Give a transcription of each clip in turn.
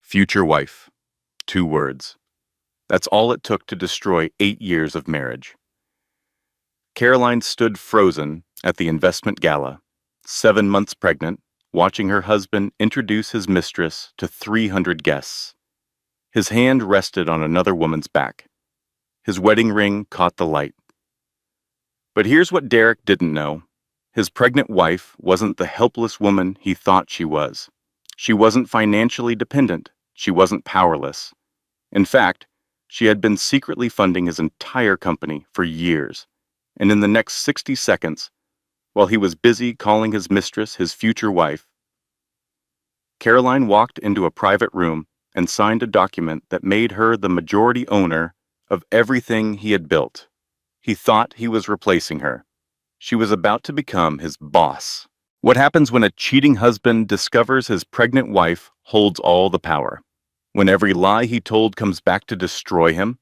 Future wife. 2 words. That's all it took to destroy 8 years of marriage. Caroline stood frozen at the investment gala, 7 months pregnant, watching her husband introduce his mistress to 300 guests. His hand rested on another woman's back. His wedding ring caught the light. But here's what Derek didn't know. His pregnant wife wasn't the helpless woman he thought she was. She wasn't financially dependent. She wasn't powerless. In fact, she had been secretly funding his entire company for years. And in the next 60 seconds, while he was busy calling his mistress his future wife, Caroline walked into a private room and signed a document that made her the majority owner of everything he had built. He thought he was replacing her. She was about to become his boss. What happens when a cheating husband discovers his pregnant wife holds all the power? When every lie he told comes back to destroy him?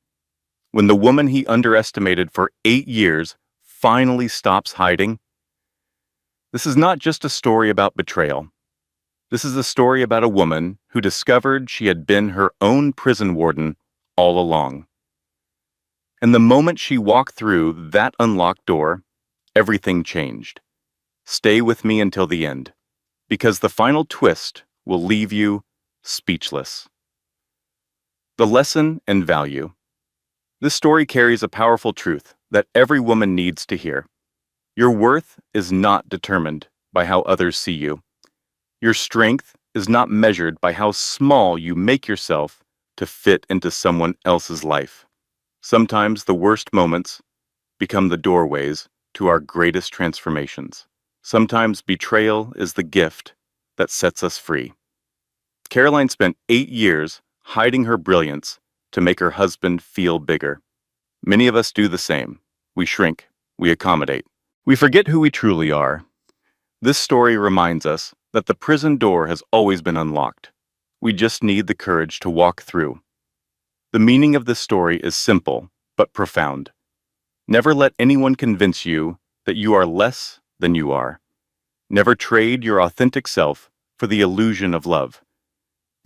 When the woman he underestimated for 8 years finally stops hiding? This is not just a story about betrayal. This is a story about a woman who discovered she had been her own prison warden all along. And the moment she walked through that unlocked door, everything changed. Stay with me until the end, because the final twist will leave you speechless. The lesson and value. This story carries a powerful truth that every woman needs to hear. Your worth is not determined by how others see you. Your strength is not measured by how small you make yourself to fit into someone else's life. Sometimes the worst moments become the doorways to our greatest transformations. Sometimes betrayal is the gift that sets us free. Caroline spent 8 years hiding her brilliance to make her husband feel bigger. Many of us do the same. We shrink, we accommodate. We forget who we truly are. This story reminds us that the prison door has always been unlocked. We just need the courage to walk through. The meaning of this story is simple, but profound. Never let anyone convince you that you are less than you are. Never trade your authentic self for the illusion of love.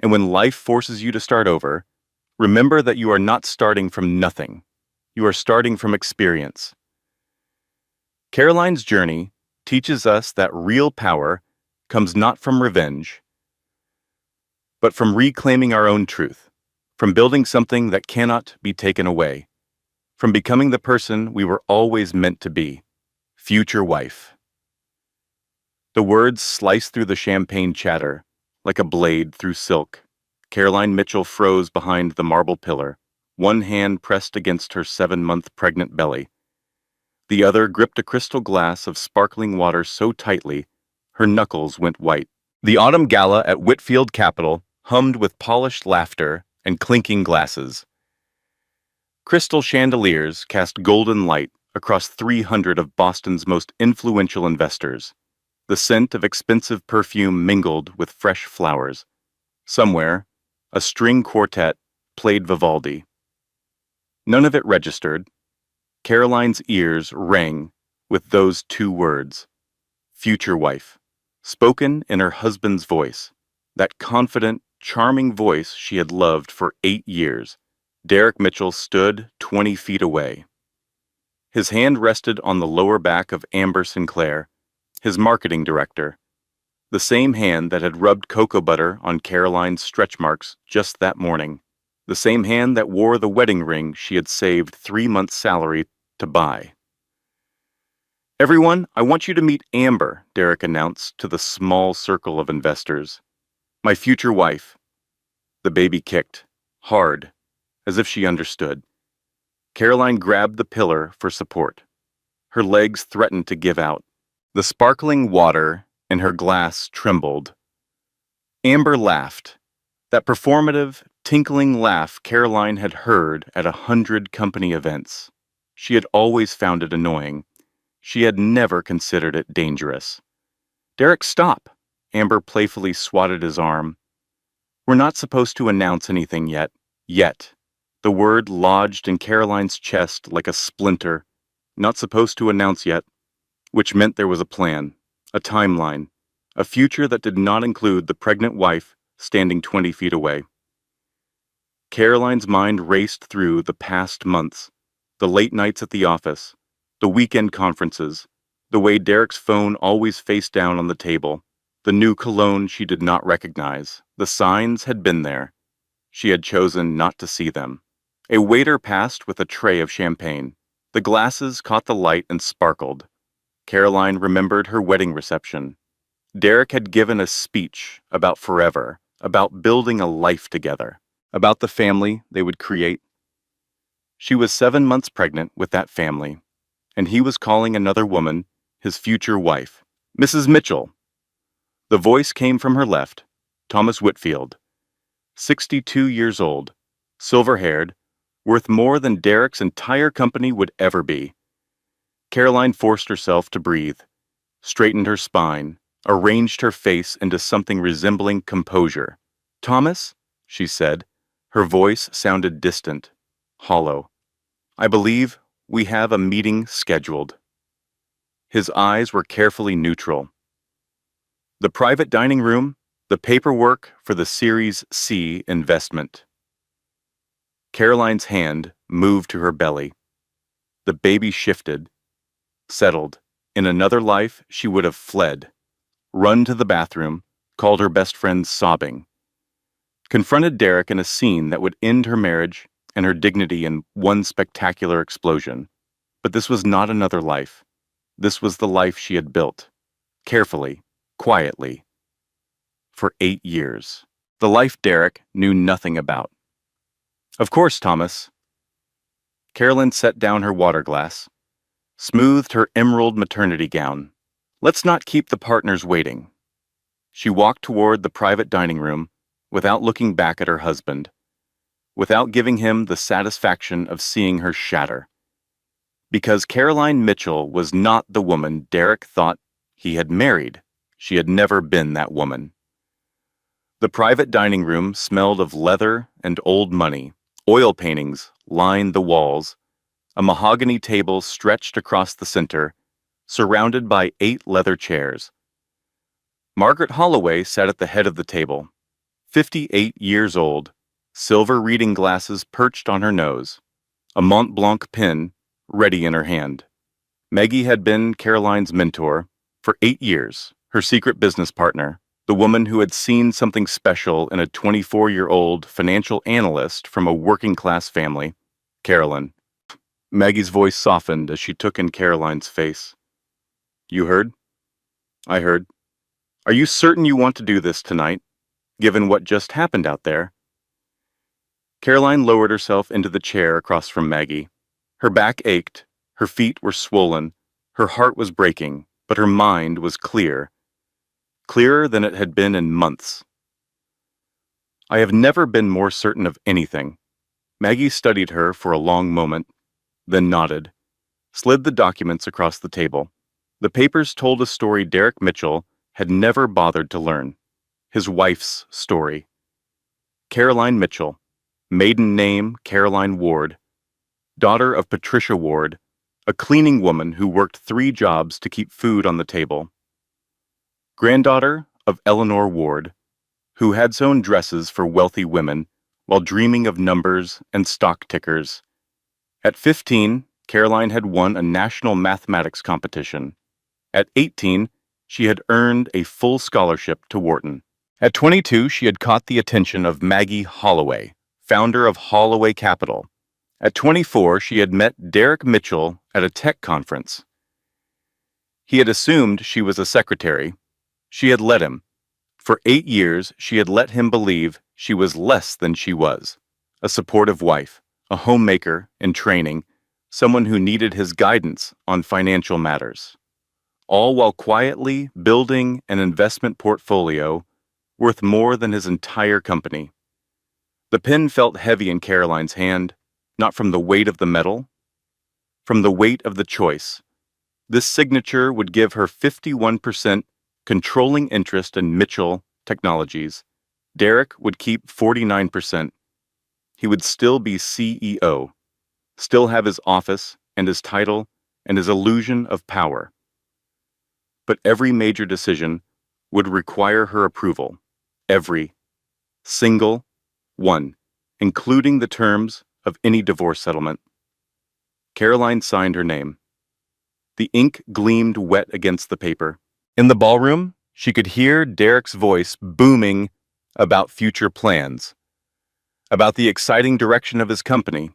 And when life forces you to start over, remember that you are not starting from nothing. You are starting from experience. Caroline's journey teaches us that real power comes not from revenge, but from reclaiming our own truth, from building something that cannot be taken away, from becoming the person we were always meant to be, future wife. The words sliced through the champagne chatter like a blade through silk. Caroline Mitchell froze behind the marble pillar, one hand pressed against her 7-month pregnant belly. The other gripped a crystal glass of sparkling water so tightly, her knuckles went white. The autumn gala at Whitfield Capitol hummed with polished laughter and clinking glasses. Crystal chandeliers cast golden light across 300 of Boston's most influential investors. The scent of expensive perfume mingled with fresh flowers. Somewhere, a string quartet played Vivaldi. None of it registered. Caroline's ears rang with those 2 words, future wife, spoken in her husband's voice, that confident, charming voice she had loved for 8 years. Derek Mitchell stood 20 feet away. His hand rested on the lower back of Amber Sinclair, his marketing director, the same hand that had rubbed cocoa butter on Caroline's stretch marks just that morning, the same hand that wore the wedding ring she had saved 3 months' salary to buy. "Everyone, I want you to meet Amber," Derek announced to the small circle of investors. "My future wife." The baby kicked, hard, as if she understood. Caroline grabbed the pillar for support. Her legs threatened to give out. The sparkling water in her glass trembled. Amber laughed. That performative, tinkling laugh Caroline had heard at 100 company events. She had always found it annoying. She had never considered it dangerous. "Derek, stop!" Amber playfully swatted his arm. "We're not supposed to announce anything yet. Yet." The word lodged in Caroline's chest like a splinter. Not supposed to announce yet. Which meant there was a plan, a timeline, a future that did not include the pregnant wife standing 20 feet away. Caroline's mind raced through the past months, the late nights at the office, the weekend conferences, the way Derek's phone always faced down on the table, the new cologne she did not recognize. The signs had been there. She had chosen not to see them. A waiter passed with a tray of champagne. The glasses caught the light and sparkled. Caroline remembered her wedding reception. Derek had given a speech about forever, about building a life together, about the family they would create. She was 7 months pregnant with that family, and he was calling another woman his future wife, Mrs. Mitchell. The voice came from her left, Thomas Whitfield, 62 years old, silver-haired, worth more than Derek's entire company would ever be. Caroline forced herself to breathe, straightened her spine, arranged her face into something resembling composure. "Thomas," she said. Her voice sounded distant, hollow. "I believe we have a meeting scheduled." His eyes were carefully neutral. The private dining room, the paperwork for the Series C investment. Caroline's hand moved to her belly. The baby shifted, settled. In another life, she would have fled, run to the bathroom, called her best friend sobbing, confronted Derek in a scene that would end her marriage and her dignity in one spectacular explosion. But this was not another life. This was the life she had built, carefully, quietly, for 8 years. The life Derek knew nothing about. "Of course, Thomas." Carolyn set down her water glass, smoothed her emerald maternity gown. "Let's not keep the partners waiting." She walked toward the private dining room without looking back at her husband, without giving him the satisfaction of seeing her shatter. Because Caroline Mitchell was not the woman Derek thought he had married. She had never been that woman. The private dining room smelled of leather and old money. Oil paintings lined the walls. A mahogany table stretched across the center, surrounded by 8 leather chairs. Margaret Holloway sat at the head of the table, 58 years old, silver reading glasses perched on her nose, a Mont Blanc pen ready in her hand. Maggie had been Caroline's mentor for 8 years, her secret business partner, the woman who had seen something special in a 24-year-old financial analyst from a working-class family, Carolyn. Maggie's voice softened as she took in Caroline's face. "You heard?" "I heard." "Are you certain you want to do this tonight, given what just happened out there?" Caroline lowered herself into the chair across from Maggie. Her back ached, her feet were swollen, her heart was breaking, but her mind was clear. Clearer than it had been in months. "I have never been more certain of anything." Maggie studied her for a long moment, then nodded, slid the documents across the table. The papers told a story Derek Mitchell had never bothered to learn. His wife's story. Caroline Mitchell, maiden name Caroline Ward, daughter of Patricia Ward, a cleaning woman who worked 3 jobs to keep food on the table. Granddaughter of Eleanor Ward, who had sewn dresses for wealthy women while dreaming of numbers and stock tickers. At 15, Caroline had won a national mathematics competition. At 18, she had earned a full scholarship to Wharton. At 22, she had caught the attention of Maggie Holloway, founder of Holloway Capital. At 24, she had met Derek Mitchell at a tech conference. He had assumed she was a secretary. She had let him. For 8 years, she had let him believe she was less than she was. A supportive wife, a homemaker in training, someone who needed his guidance on financial matters. All while quietly building an investment portfolio worth more than his entire company. The pen felt heavy in Caroline's hand, not from the weight of the metal, from the weight of the choice. This signature would give her 51% controlling interest in Mitchell Technologies. Derek would keep 49%. He would still be CEO, still have his office and his title and his illusion of power. But every major decision would require her approval. Every single one. including the terms of any divorce settlement. Caroline signed her name. The ink gleamed wet against the paper. In the ballroom, she could hear Derek's voice booming about future plans, about the exciting direction of his company,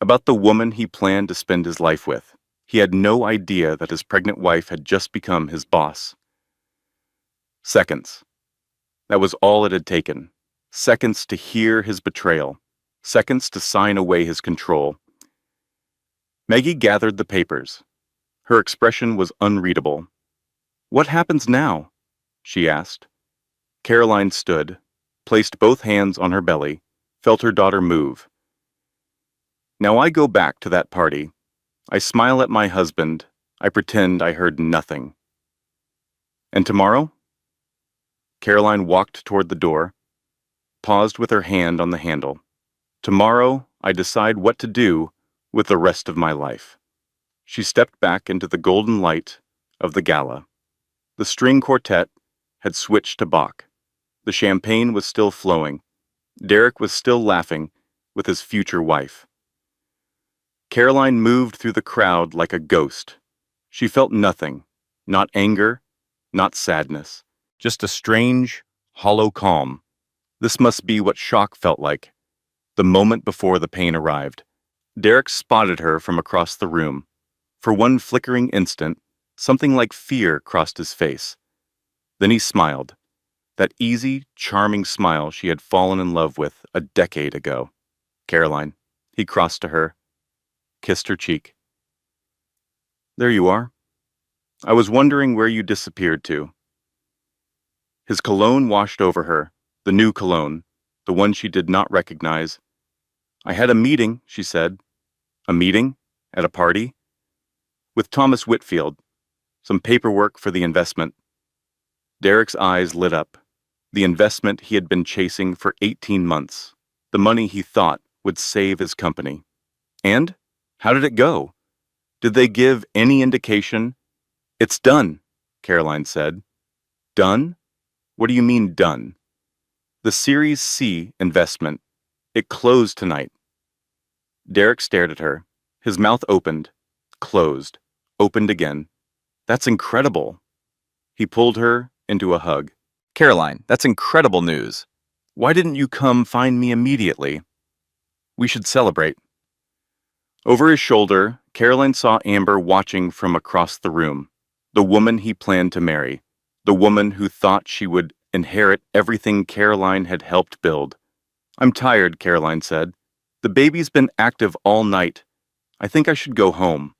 about the woman he planned to spend his life with. He had no idea that his pregnant wife had just become his boss. Seconds. That was all it had taken. Seconds to hear his betrayal. Seconds to sign away his control. Maggie gathered the papers. Her expression was unreadable. "What happens now?" she asked. Caroline stood, placed both hands on her belly, felt her daughter move. "Now I go back to that party. I smile at my husband. I pretend I heard nothing. And tomorrow?" Caroline walked toward the door, paused with her hand on the handle. "Tomorrow, I decide what to do with the rest of my life." She stepped back into the golden light of the gala. The string quartet had switched to Bach. The champagne was still flowing. Derek was still laughing with his future wife. Caroline moved through the crowd like a ghost. She felt nothing, not anger, not sadness, just a strange, hollow calm. This must be what shock felt like, the moment before the pain arrived. Derek spotted her from across the room. For one flickering instant, something like fear crossed his face. Then he smiled, that easy, charming smile she had fallen in love with a decade ago. "Caroline," he crossed to her, kissed her cheek. "There you are. I was wondering where you disappeared to." His cologne washed over her, the new cologne, the one she did not recognize. "I had a meeting," she said. "A meeting? At a party?" "With Thomas Whitfield. Some paperwork for the investment." Derek's eyes lit up. The investment he had been chasing for 18 months. The money he thought would save his company. And? How did it go? Did they give any indication? "It's done," Caroline said. "Done? What do you mean done?" "The Series C investment. It closed tonight." Derek stared at her. His mouth opened, closed, opened again. "That's incredible." He pulled her into a hug. "Caroline, that's incredible news. Why didn't you come find me immediately? We should celebrate." Over his shoulder, Caroline saw Amber watching from across the room. The woman he planned to marry. The woman who thought she would inherit everything Caroline had helped build. "I'm tired," Caroline said. "The baby's been active all night. I think I should go home."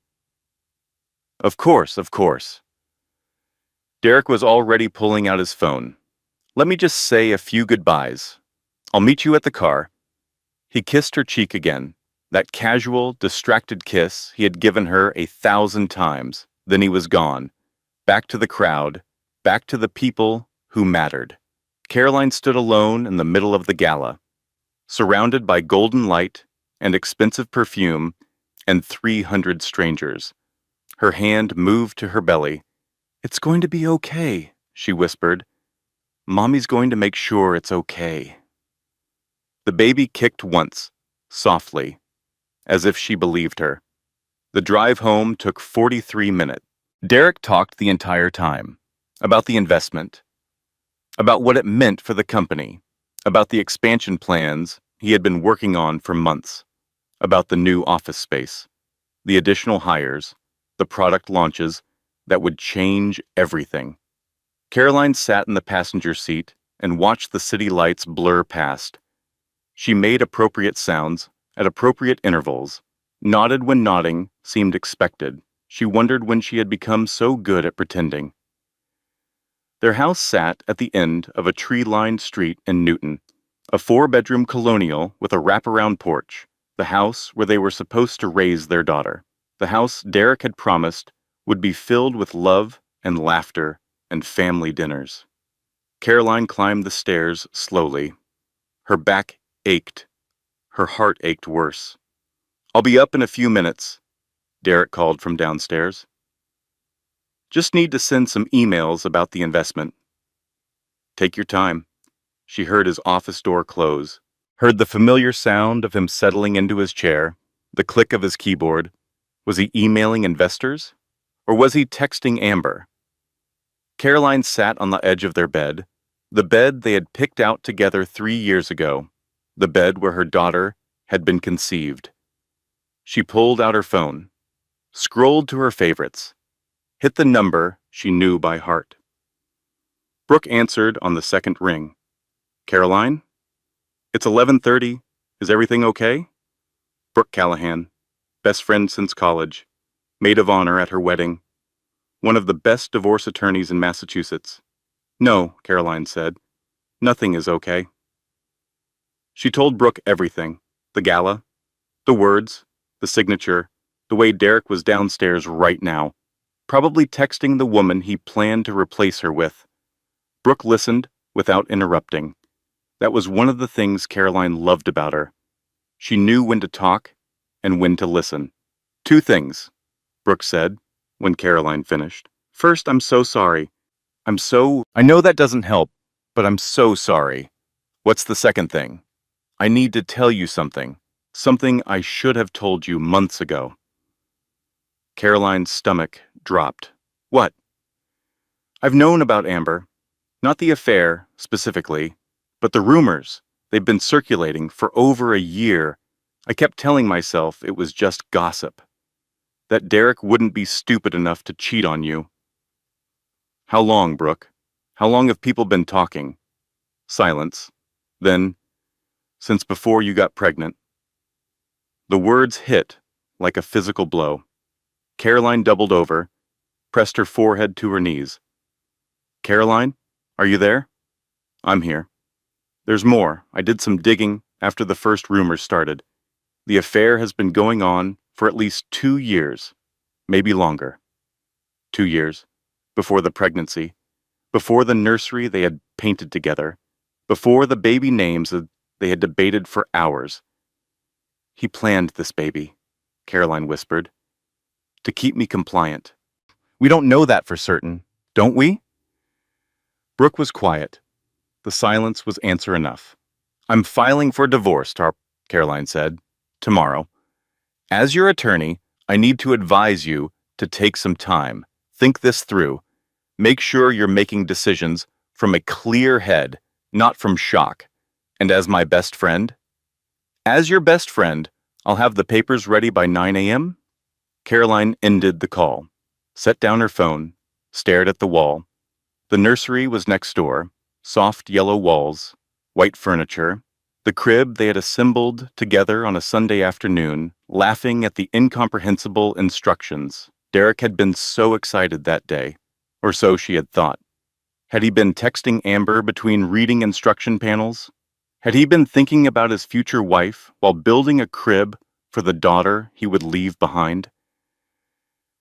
Of course, of course." Derek was already pulling out his phone. "Let me just say a few goodbyes. I'll meet you at the car." He kissed her cheek again, that casual, distracted kiss he had given her 1,000 times. Then he was gone, back to the crowd, back to the people who mattered. Caroline stood alone in the middle of the gala, surrounded by golden light and expensive perfume and 300 strangers. Her hand moved to her belly. "It's going to be okay," she whispered. "Mommy's going to make sure it's okay." The baby kicked once, softly, as if she believed her. The drive home took 43 minutes. Derek talked the entire time, about the investment, about what it meant for the company, about the expansion plans he had been working on for months, about the new office space, the additional hires, the product launches that would change everything. Caroline sat in the passenger seat and watched the city lights blur past. She made appropriate sounds at appropriate intervals, nodded when nodding seemed expected. She wondered when she had become so good at pretending. Their house sat at the end of a tree-lined street in Newton, a 4-bedroom colonial with a wraparound porch, the house where they were supposed to raise their daughter, the house Derek had promised would be filled with love and laughter and family dinners. Caroline climbed the stairs slowly. Her back ached. Her heart ached worse. "I'll be up in a few minutes," Derek called from downstairs. "Just need to send some emails about the investment." "Take your time." She heard his office door close. Heard the familiar sound of him settling into his chair, the click of his keyboard. Was he emailing investors? Or was he texting Amber? Caroline sat on the edge of their bed, the bed they had picked out together 3 years ago, the bed where her daughter had been conceived. She pulled out her phone, scrolled to her favorites, hit the number she knew by heart. Brooke answered on the second ring. Caroline? It's 11:30. Is everything okay? Brooke Callahan, best friend since college, maid of honor at her wedding, one of the best divorce attorneys in Massachusetts. No, Caroline said. Nothing is okay. She told Brooke everything. The gala, the words, the signature, the way Derek was downstairs right now, probably texting the woman he planned to replace her with. Brooke listened without interrupting. That was one of the things Caroline loved about her. She knew when to talk and when to listen. 2 things, Brooke said when Caroline finished. First, I'm so sorry. I know that doesn't help, but I'm so sorry. What's the second thing? I need to tell you something. Something I should have told you months ago. Caroline's stomach dropped. What? I've known about Amber. Not the affair, specifically, but the rumors. They've been circulating for over a year. I kept telling myself it was just gossip. That Derek wouldn't be stupid enough to cheat on you. How long, Brooke? How long have people been talking? Silence. Then, since before you got pregnant. The words hit like a physical blow. Caroline doubled over, pressed her forehead to her knees. Caroline, are you there? I'm here. There's more. I did some digging after the first rumors started. The affair has been going on for at least 2 years, maybe longer. 2 years. Before the pregnancy, before the nursery they had painted together, before the baby names that they had debated for hours. He planned this baby, Caroline whispered, to keep me compliant. We don't know that for certain, don't we? Brooke was quiet. The silence was answer enough. I'm filing for divorce, Caroline said, tomorrow. As your attorney, I need to advise you to take some time. Think this through. Make sure you're making decisions from a clear head, not from shock. And as my best friend? As your best friend, I'll have the papers ready by 9 a.m.? Caroline ended the call, set down her phone, stared at the wall. The nursery was next door, soft yellow walls, white furniture, the crib they had assembled together on a Sunday afternoon, laughing at the incomprehensible instructions. Derek had been so excited that day, or so she had thought. Had he been texting Amber between reading instruction panels? Had he been thinking about his future wife while building a crib for the daughter he would leave behind?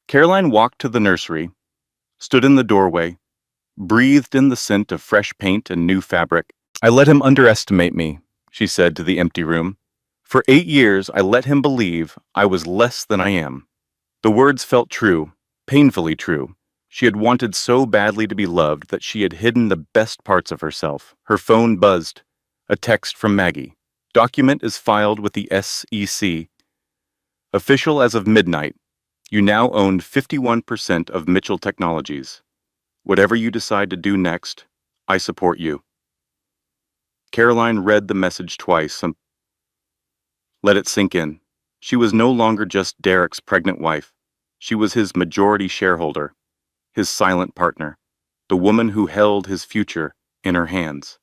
Caroline walked to the nursery, stood in the doorway, breathed in the scent of fresh paint and new fabric. I let him underestimate me, she said to the empty room. For 8 years, I let him believe I was less than I am. The words felt true, painfully true. She had wanted so badly to be loved that she had hidden the best parts of herself. Her phone buzzed. A text from Maggie. Document is filed with the SEC. Official as of midnight. You now own 51% of Mitchell Technologies. Whatever you decide to do next, I support you. Caroline read the message twice and let it sink in. She was no longer just Derek's pregnant wife. She was his majority shareholder, his silent partner, the woman who held his future in her hands.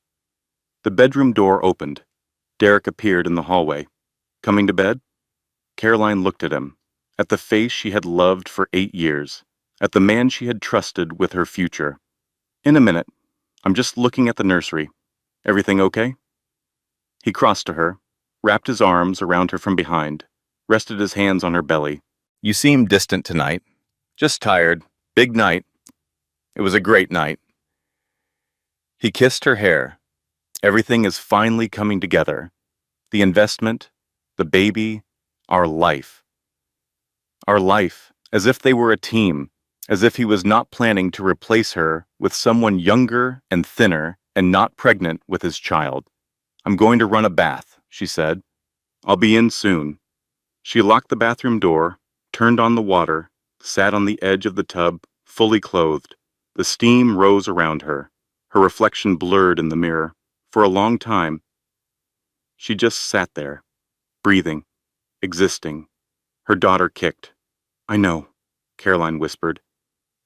The bedroom door opened. Derek appeared in the hallway. Coming to bed? Caroline looked at him, at the face she had loved for 8 years, at the man she had trusted with her future. In a minute. I'm just looking at the nursery. Everything okay? He crossed to her, wrapped his arms around her from behind, rested his hands on her belly. You seem distant tonight. Just tired. Big night. It was a great night. He kissed her hair. Everything is finally coming together. The investment, the baby, our life. Our life, as if they were a team, as if he was not planning to replace her with someone younger and thinner and not pregnant with his child. I'm going to run a bath. she said. "I'll be in soon." She locked the bathroom door, turned on the water, sat on the edge of the tub, fully clothed. The steam rose around her. Her reflection blurred in the mirror. For a long time, she just sat there, breathing, existing. Her daughter kicked. "I know," Caroline whispered.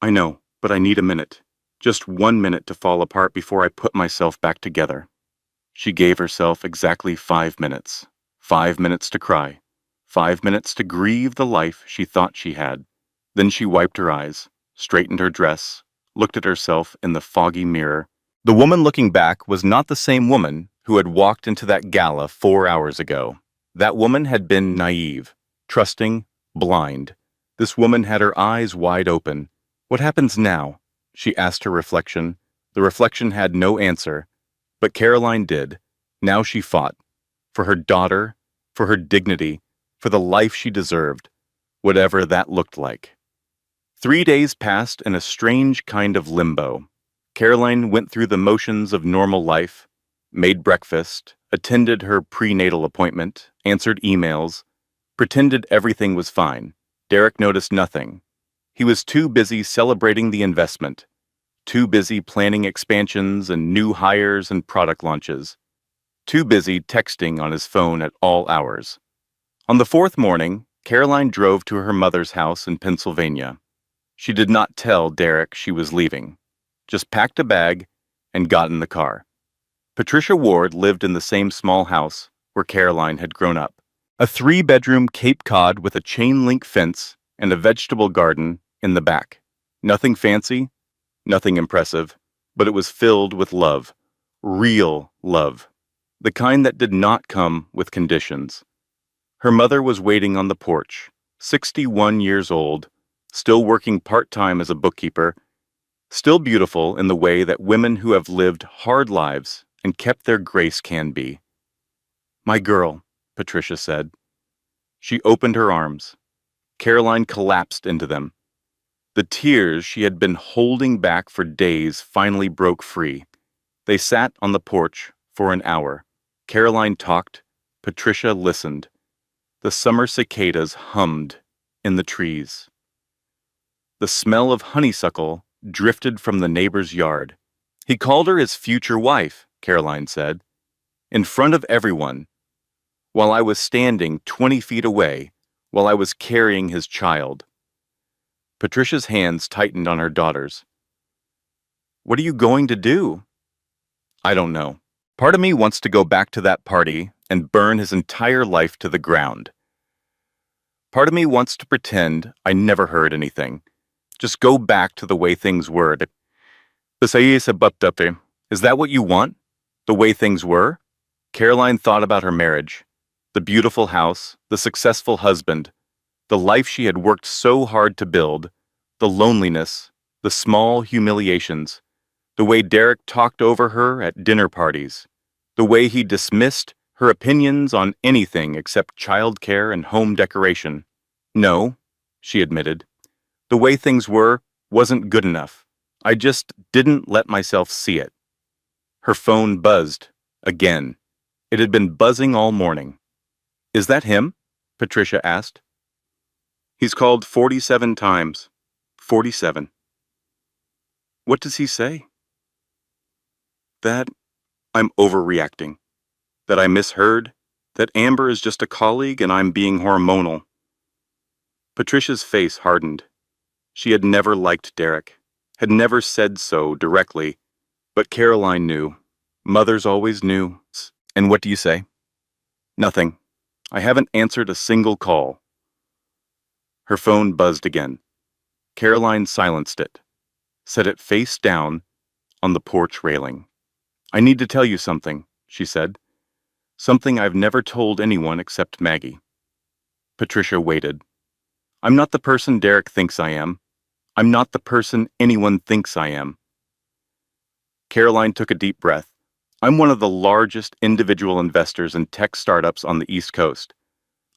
"I know, but I need a minute. Just 1 minute to fall apart before I put myself back together." She gave herself exactly 5 minutes. 5 minutes to cry. 5 minutes to grieve the life she thought she had. Then she wiped her eyes, straightened her dress, looked at herself in the foggy mirror. The woman looking back was not the same woman who had walked into that gala 4 hours ago. That woman had been naive, trusting, blind. This woman had her eyes wide open. "What happens now?" she asked her reflection. The reflection had no answer, but Caroline did. Now she fought. For her daughter, for her dignity, for the life she deserved, whatever that looked like. 3 days passed in a strange kind of limbo. Caroline went through the motions of normal life, made breakfast, attended her prenatal appointment, answered emails, pretended everything was fine. Derek noticed nothing. He was too busy celebrating the investment, too busy planning expansions and new hires and product launches, too busy texting on his phone at all hours. On the fourth morning, Caroline drove to her mother's house in Pennsylvania. She did not tell Derek she was leaving, just packed a bag and got in the car. Patricia Ward lived in the same small house where Caroline had grown up. A 3-bedroom Cape Cod with a chain-link fence and a vegetable garden in the back. Nothing fancy, nothing impressive, but it was filled with love. Real love. The kind that did not come with conditions. Her mother was waiting on the porch, 61 years old, still working part-time as a bookkeeper, still beautiful in the way that women who have lived hard lives and kept their grace can be. "My girl," Patricia said. She opened her arms. Caroline collapsed into them. The tears she had been holding back for days finally broke free. They sat on the porch for an hour. Caroline talked. Patricia listened. The summer cicadas hummed in the trees. The smell of honeysuckle drifted from the neighbor's yard. "He called her his future wife," Caroline said, "in front of everyone, while I was standing 20 feet away, while I was carrying his child." Patricia's hands tightened on her daughter's. "What are you going to do?" "I don't know. Part of me wants to go back to that party and burn his entire life to the ground. Part of me wants to pretend I never heard anything. Just go back to the way things were. Is that what you want? The way things were?" Caroline thought about her marriage, the beautiful house, the successful husband, the life she had worked so hard to build, the loneliness, the small humiliations, the way Derek talked over her at dinner parties, the way he dismissed her opinions on anything except childcare and home decoration. "No," she admitted. "The way things were wasn't good enough. I just didn't let myself see it." Her phone buzzed again. It had been buzzing all morning. "Is that him?" Patricia asked. "He's called 47 times. 47. "What does he say?" "That I'm overreacting. That I misheard. That Amber is just a colleague and I'm being hormonal." Patricia's face hardened. She had never liked Derek, had never said so directly, but Caroline knew. Mothers always knew. "And what do you say?" "Nothing. I haven't answered a single call." Her phone buzzed again. Caroline silenced it, set it face down on the porch railing. "I need to tell you something," she said. "Something I've never told anyone except Maggie." Patricia waited. "I'm not the person Derek thinks I am. I'm not the person anyone thinks I am." Caroline took a deep breath. "I'm one of the largest individual investors in tech startups on the East Coast.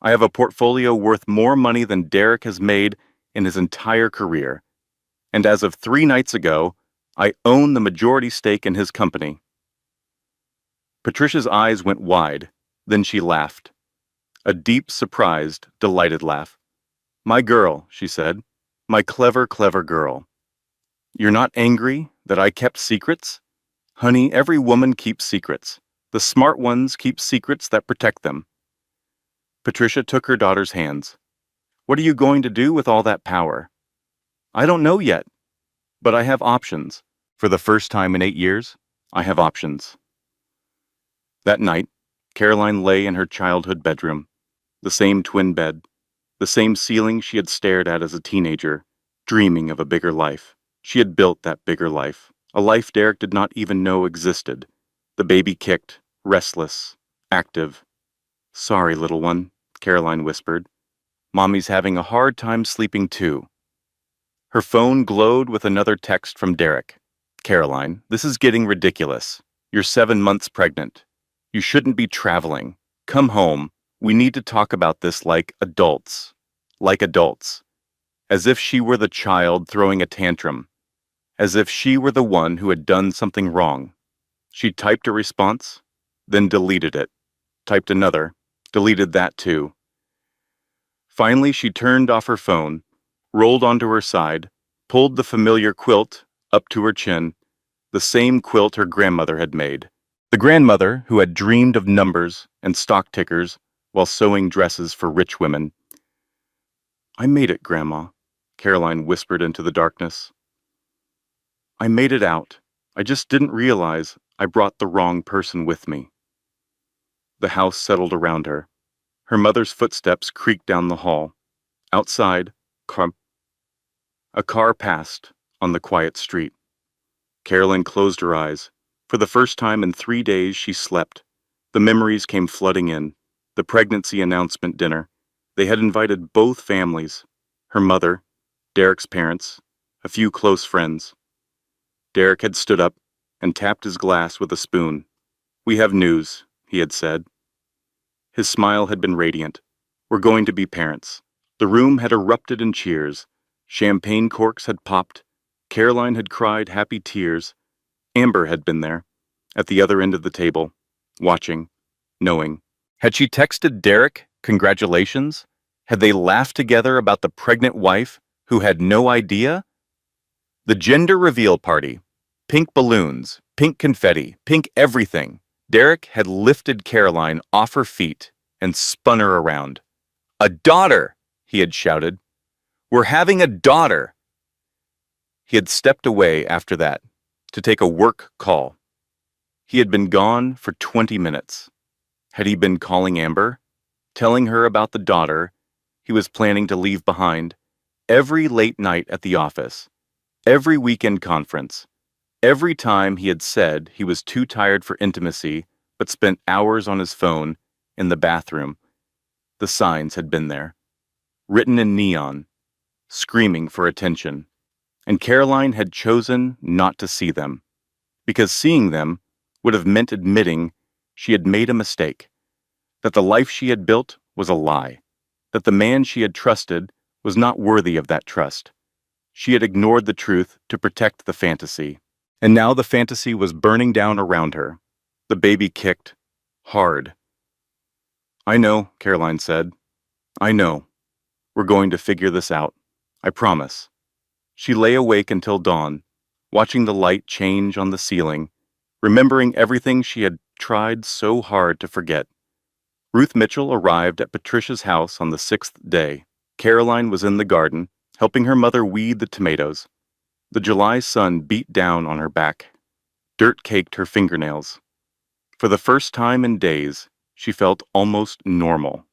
I have a portfolio worth more money than Derek has made in his entire career. And as of 3 nights ago, I own the majority stake in his company." Patricia's eyes went wide. Then she laughed. A deep, surprised, delighted laugh. "My girl," she said. "My clever, clever girl. You're not angry that I kept secrets? Honey, every woman keeps secrets. The smart ones keep secrets that protect them." Patricia took her daughter's hands. "What are you going to do with all that power?" "I don't know yet, but I have options. For the first time in 8 years, I have options." That night, Caroline lay in her childhood bedroom, the same twin bed, the same ceiling she had stared at as a teenager, dreaming of a bigger life. She had built that bigger life, a life Derek did not even know existed. The baby kicked, restless, active. "Sorry, little one," Caroline whispered. "Mommy's having a hard time sleeping too." Her phone glowed with another text from Derek. "Caroline, this is getting ridiculous. You're 7 months pregnant. You shouldn't be traveling. Come home. We need to talk about this like adults." Like adults. As if she were the child throwing a tantrum. As if she were the one who had done something wrong. She typed a response, then deleted it. Typed another, deleted that too. Finally, she turned off her phone, rolled onto her side, pulled the familiar quilt up to her chin, the same quilt her grandmother had made. The grandmother who had dreamed of numbers and stock tickers while sewing dresses for rich women. "I made it, Grandma," Caroline whispered into the darkness. "I made it out. I just didn't realize I brought the wrong person with me." The house settled around her. Her mother's footsteps creaked down the hall. Outside, a car passed on the quiet street. Caroline closed her eyes. For the first time in 3 days, she slept. The memories came flooding in. The pregnancy announcement dinner. They had invited both families. Her mother, Derek's parents, a few close friends. Derek had stood up and tapped his glass with a spoon. "We have news," he had said. His smile had been radiant. "We're going to be parents." The room had erupted in cheers. Champagne corks had popped. Caroline had cried happy tears. Amber had been there, at the other end of the table, watching, knowing. Had she texted Derek congratulations? Had they laughed together about the pregnant wife who had no idea? The gender reveal party. Pink balloons, pink confetti, pink everything. Derek had lifted Caroline off her feet and spun her around. "A daughter!" he had shouted. "We're having a daughter!" He had stepped away after that to take a work call. He had been gone for 20 minutes. Had he been calling Amber, telling her about the daughter he was planning to leave behind? Every late night at the office, every weekend conference, every time he had said he was too tired for intimacy but spent hours on his phone in the bathroom, the signs had been there, written in neon, screaming for attention. And Caroline had chosen not to see them, because seeing them would have meant admitting she had made a mistake, that the life she had built was a lie, that the man she had trusted was not worthy of that trust. She had ignored the truth to protect the fantasy, and now the fantasy was burning down around her. The baby kicked, hard. "I know," Caroline said. "I know. We're going to figure this out. I promise." She lay awake until dawn, watching the light change on the ceiling, remembering everything she had tried so hard to forget. Ruth Mitchell arrived at Patricia's house on the 6th day. Caroline was in the garden, helping her mother weed the tomatoes. The July sun beat down on her back. Dirt caked her fingernails. For the first time in days, she felt almost normal.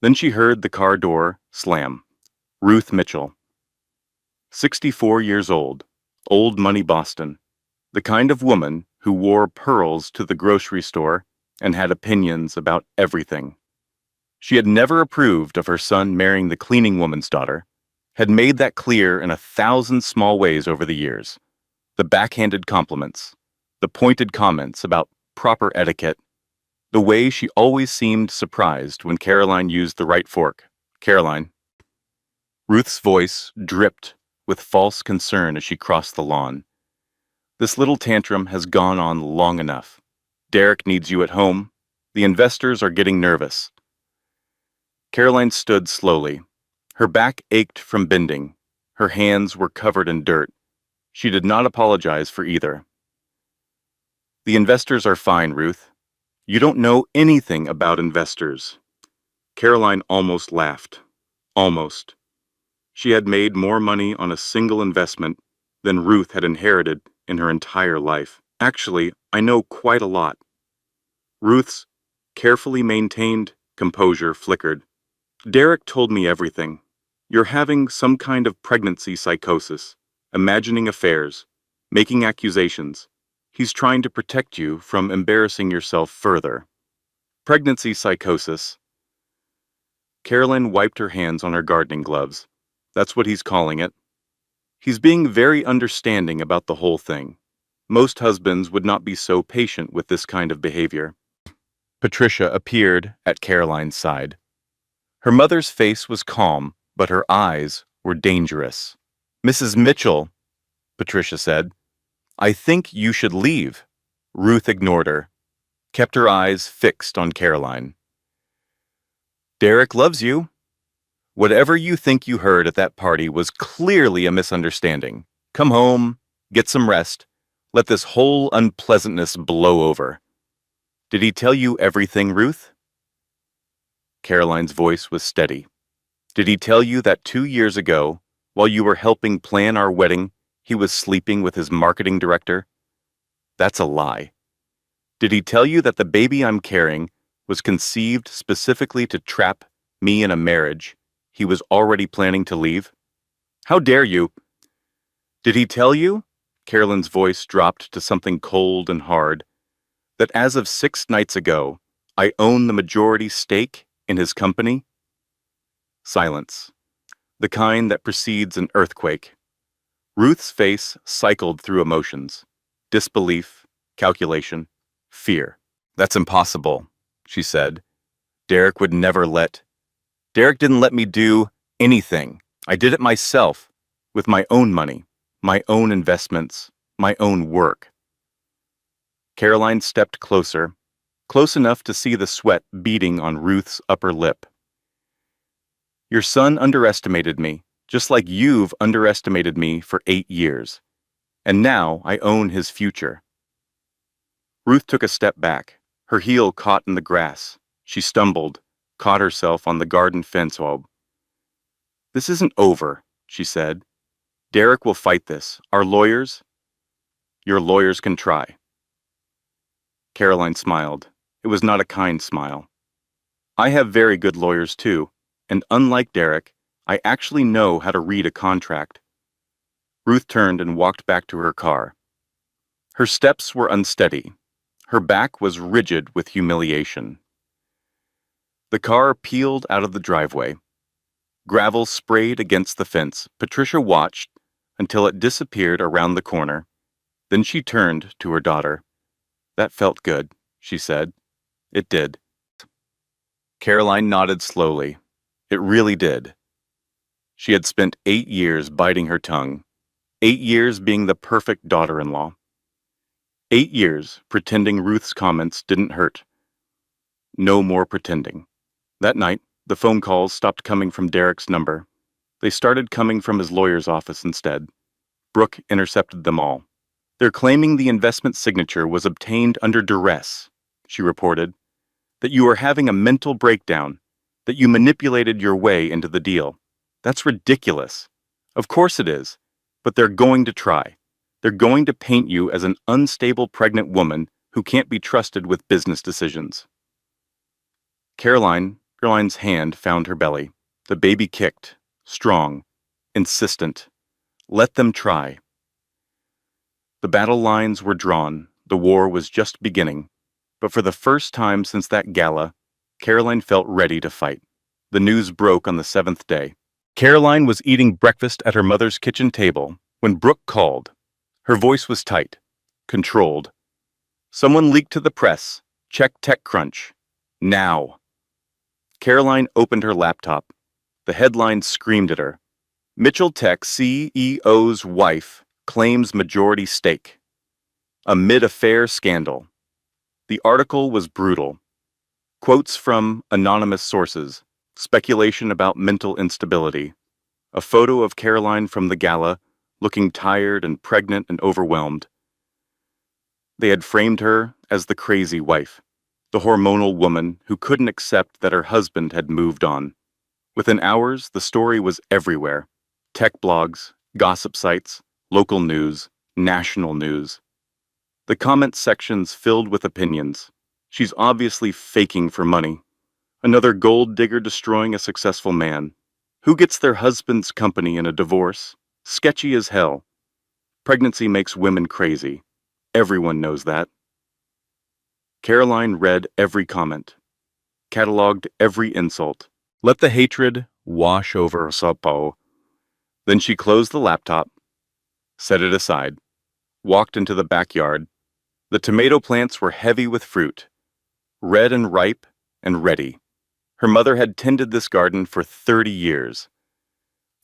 Then she heard the car door slam. Ruth Mitchell. 64 years old, old money Boston. The kind of woman who wore pearls to the grocery store and had opinions about everything. She had never approved of her son marrying the cleaning woman's daughter, had made that clear in 1,000 small ways over the years. The backhanded compliments, the pointed comments about proper etiquette, the way she always seemed surprised when Caroline used the right fork. "Caroline." Ruth's voice dripped with false concern as she crossed the lawn. "This little tantrum has gone on long enough. Derek needs you at home. The investors are getting nervous. Caroline stood slowly. Her back ached from bending. Her hands were covered in dirt. She did not apologize for either. The investors are fine, Ruth. You don't know anything about investors. Caroline almost laughed. Almost. She had made more money on a single investment than Ruth had inherited in her entire life. Actually, I know quite a lot. Ruth's carefully maintained composure flickered. Derek told me everything. You're having some kind of pregnancy psychosis, imagining affairs, making accusations. He's trying to protect you from embarrassing yourself further. Pregnancy psychosis. Caroline wiped her hands on her gardening gloves. That's what he's calling it. He's being very understanding about the whole thing. Most husbands would not be so patient with this kind of behavior. Patricia appeared at Caroline's side. Her mother's face was calm, but her eyes were dangerous. Mrs. Mitchell, Patricia said, I think you should leave. Ruth ignored her, kept her eyes fixed on Caroline. Derek loves you. Whatever you think you heard at that party was clearly a misunderstanding. Come home, get some rest, let this whole unpleasantness blow over. Did he tell you everything, Ruth? Caroline's voice was steady. Did he tell you that 2 years ago, while you were helping plan our wedding, he was sleeping with his marketing director? That's a lie. Did he tell you that the baby I'm carrying was conceived specifically to trap me in a marriage he was already planning to leave? How dare you? Did he tell you, Caroline's voice dropped to something cold and hard, that as of 6 nights ago, I own the majority stake in his company? Silence. The kind that precedes an earthquake. Ruth's face cycled through emotions. Disbelief, calculation, fear. That's impossible, she said. Derek didn't let me do anything. I did it myself, with my own money, my own investments, my own work. Caroline stepped closer, close enough to see the sweat beading on Ruth's upper lip. Your son underestimated me, just like you've underestimated me for 8 years. And now I own his future. Ruth took a step back. Her heel caught in the grass. She stumbled, caught herself on the garden fence wall. This isn't over, she said. Derek will fight this. Our lawyers? Your lawyers can try. Caroline smiled. It was not a kind smile. I have very good lawyers too, and unlike Derek, I actually know how to read a contract. Ruth turned and walked back to her car. Her steps were unsteady. Her back was rigid with humiliation. The car peeled out of the driveway. Gravel sprayed against the fence. Patricia watched until it disappeared around the corner. Then she turned to her daughter. That felt good, she said. It did. Caroline nodded slowly. It really did. She had spent 8 years biting her tongue, 8 years being the perfect daughter-in-law. 8 years pretending Ruth's comments didn't hurt. No more pretending. That night, the phone calls stopped coming from Derek's number. They started coming from his lawyer's office instead. Brooke intercepted them all. They're claiming the investment signature was obtained under duress, she reported. That you are having a mental breakdown, that you manipulated your way into the deal. That's ridiculous. Of course it is, but they're going to try. They're going to paint you as an unstable pregnant woman who can't be trusted with business decisions. Caroline's hand found her belly. The baby kicked, strong, insistent. Let them try. The battle lines were drawn. The war was just beginning. But for the first time since that gala, Caroline felt ready to fight. The news broke on the 7th day. Caroline was eating breakfast at her mother's kitchen table when Brooke called. Her voice was tight, controlled. Someone leaked to the press. Check TechCrunch. Now. Caroline opened her laptop. The headline screamed at her. Mitchell Tech CEO's wife claims majority stake. A mid-affair scandal. The article was brutal. Quotes from anonymous sources, speculation about mental instability, a photo of Caroline from the gala, looking tired and pregnant and overwhelmed. They had framed her as the crazy wife, the hormonal woman who couldn't accept that her husband had moved on. Within hours, the story was everywhere. Tech blogs, gossip sites, local news, national news. The comment sections filled with opinions. She's obviously faking for money. Another gold digger destroying a successful man. Who gets their husband's company in a divorce? Sketchy as hell. Pregnancy makes women crazy. Everyone knows that. Caroline read every comment, cataloged every insult. Let the hatred wash over Sapo. Then she closed the laptop, set it aside, walked into the backyard. The tomato plants were heavy with fruit, red and ripe and ready. Her mother had tended this garden for 30 years.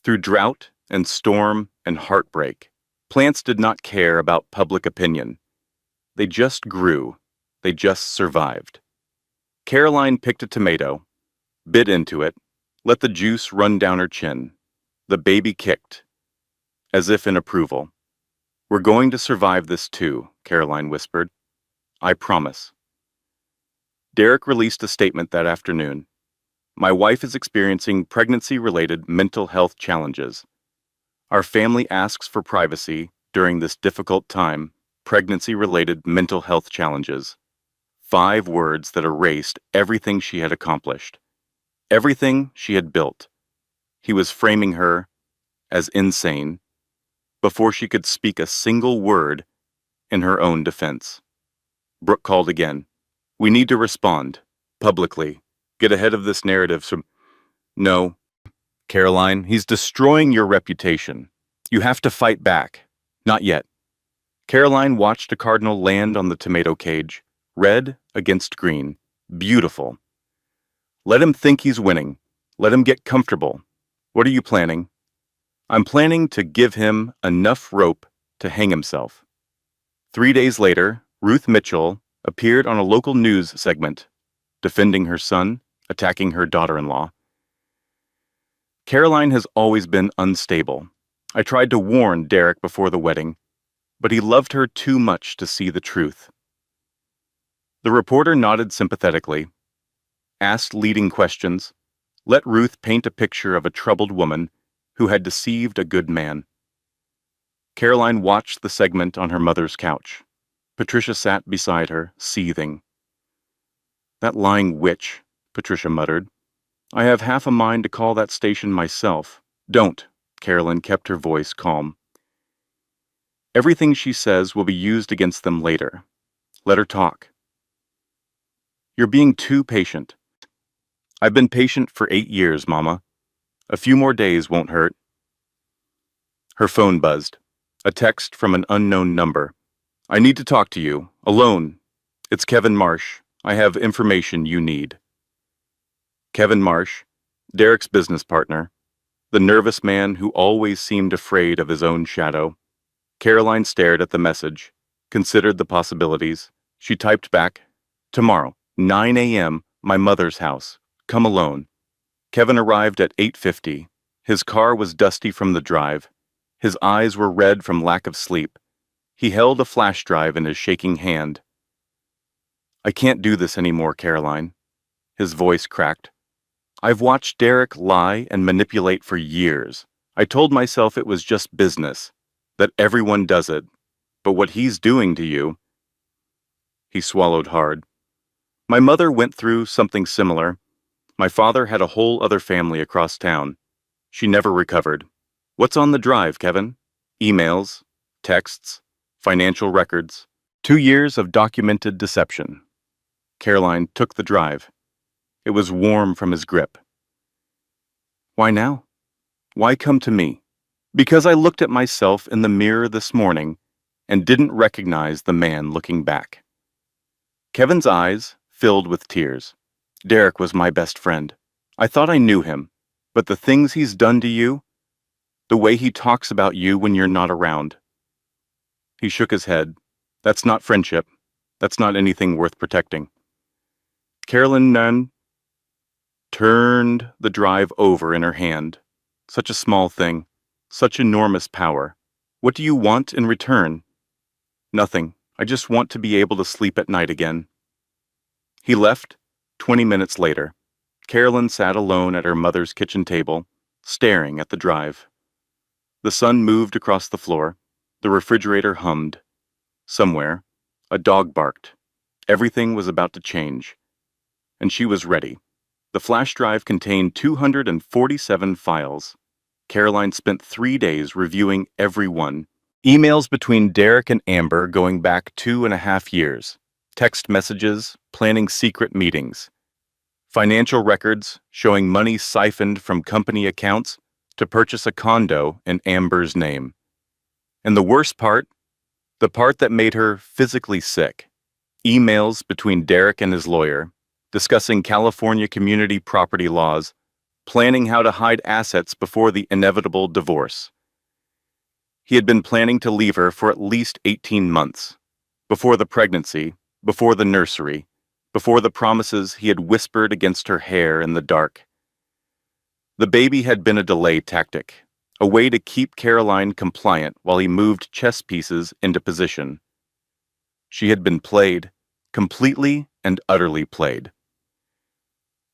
Through drought and storm and heartbreak, plants did not care about public opinion. They just grew. They just survived. Caroline picked a tomato, bit into it, let the juice run down her chin. The baby kicked, as if in approval. We're going to survive this too, Caroline whispered. I promise. Derek released a statement that afternoon. My wife is experiencing pregnancy-related mental health challenges. Our family asks for privacy during this difficult time. Pregnancy-related mental health challenges. 5 words that erased everything she had accomplished. Everything she had built. He was framing her as insane before she could speak a single word in her own defense. Brooke called again. We need to respond, publicly. Get ahead of this narrative. No, Caroline, he's destroying your reputation. You have to fight back. Not yet. Caroline watched a cardinal land on the tomato cage, red against green. Beautiful. Let him think he's winning. Let him get comfortable. What are you planning? I'm planning to give him enough rope to hang himself. 3 days later, Ruth Mitchell appeared on a local news segment, defending her son, attacking her daughter-in-law. Caroline has always been unstable. I tried to warn Derek before the wedding, but he loved her too much to see the truth. The reporter nodded sympathetically, asked leading questions, let Ruth paint a picture of a troubled woman who had deceived a good man. Caroline watched the segment on her mother's couch. Patricia sat beside her, seething. That lying witch, Patricia muttered. I have half a mind to call that station myself. Don't. Caroline kept her voice calm. Everything she says will be used against them later. Let her talk. You're being too patient. I've been patient for 8 years, Mama. A few more days won't hurt. Her phone buzzed. A text from an unknown number. I need to talk to you, alone. It's Kevin Marsh. I have information you need. Kevin Marsh, Derek's business partner, the nervous man who always seemed afraid of his own shadow. Caroline stared at the message, considered the possibilities. She typed back, Tomorrow, 9 a.m., my mother's house. Come alone. Kevin arrived at 8:50. His car was dusty from the drive. His eyes were red from lack of sleep. He held a flash drive in his shaking hand. I can't do this anymore, Caroline. His voice cracked. I've watched Derek lie and manipulate for years. I told myself it was just business, that everyone does it. But what he's doing to you... He swallowed hard. My mother went through something similar. My father had a whole other family across town. She never recovered. What's on the drive, Kevin? Emails, texts, financial records. 2 years of documented deception. Caroline took the drive. It was warm from his grip. Why now? Why come to me? Because I looked at myself in the mirror this morning and didn't recognize the man looking back. Kevin's eyes filled with tears. Derek was my best friend. I thought I knew him, but the things he's done to you, the way he talks about you when you're not around. He shook his head. That's not friendship. That's not anything worth protecting. Carolyn Nunn turned the drive over in her hand. Such a small thing, such enormous power. What do you want in return? Nothing. I just want to be able to sleep at night again. He left. 20 minutes later, Carolyn sat alone at her mother's kitchen table, staring at the drive. The sun moved across the floor. The refrigerator hummed. Somewhere, a dog barked. Everything was about to change. And she was ready. The flash drive contained 247 files. Caroline spent 3 days reviewing every one. Emails between Derek and Amber going back 2.5 years. Text messages, planning secret meetings. Financial records showing money siphoned from company accounts to purchase a condo in Amber's name. And the worst part, the part that made her physically sick, emails between Derek and his lawyer, discussing California community property laws, planning how to hide assets before the inevitable divorce. He had been planning to leave her for at least 18 months, before the pregnancy, before the nursery, before the promises he had whispered against her hair in the dark. The baby had been a delay tactic, a way to keep Caroline compliant while he moved chess pieces into position. She had been played, completely and utterly played.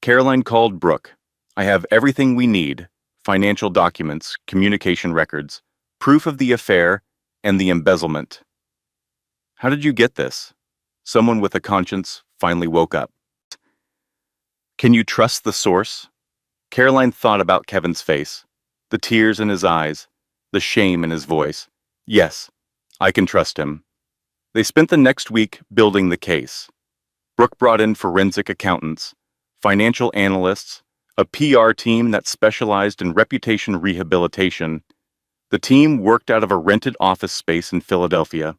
Caroline called Brooke. I have everything we need, financial documents, communication records, proof of the affair, and the embezzlement. How did you get this? Someone with a conscience finally woke up. Can you trust the source? Caroline thought about Kevin's face, the tears in his eyes, the shame in his voice. Yes, I can trust him. They spent the next week building the case. Brooke brought in forensic accountants, financial analysts, a PR team that specialized in reputation rehabilitation. The team worked out of a rented office space in Philadelphia,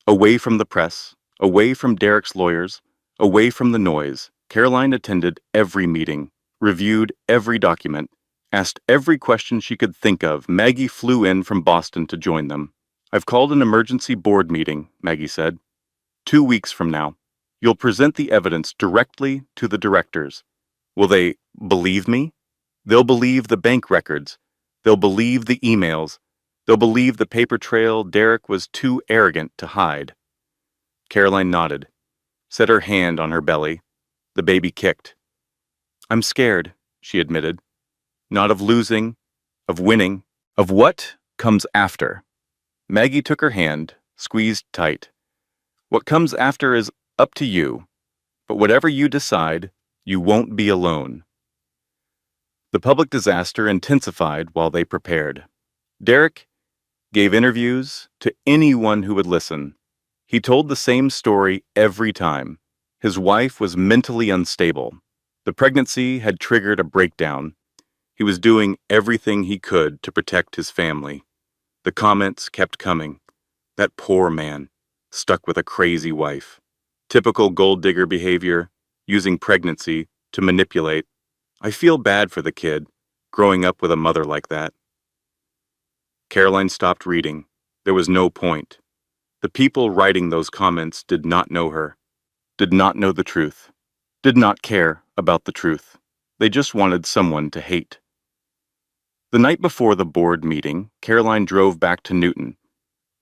away from the press, away from Derek's lawyers, away from the noise. Caroline attended every meeting, reviewed every document, asked every question she could think of. Maggie flew in from Boston to join them. I've called an emergency board meeting, Maggie said. 2 weeks from now. You'll present the evidence directly to the directors. Will they believe me? They'll believe the bank records. They'll believe the emails. They'll believe the paper trail Derek was too arrogant to hide. Caroline nodded, set her hand on her belly. The baby kicked. I'm scared, she admitted. Not of losing, of winning, of what comes after. Maggie took her hand, squeezed tight. What comes after is up to you, but whatever you decide, you won't be alone. The public disaster intensified while they prepared. Derek gave interviews to anyone who would listen. He told the same story every time. His wife was mentally unstable. The pregnancy had triggered a breakdown. He was doing everything he could to protect his family. The comments kept coming. That poor man, stuck with a crazy wife. Typical gold digger behavior, using pregnancy to manipulate. I feel bad for the kid, growing up with a mother like that. Caroline stopped reading. There was no point. The people writing those comments did not know her, did not know the truth, did not care about the truth. They just wanted someone to hate. The night before the board meeting, Caroline drove back to Newton,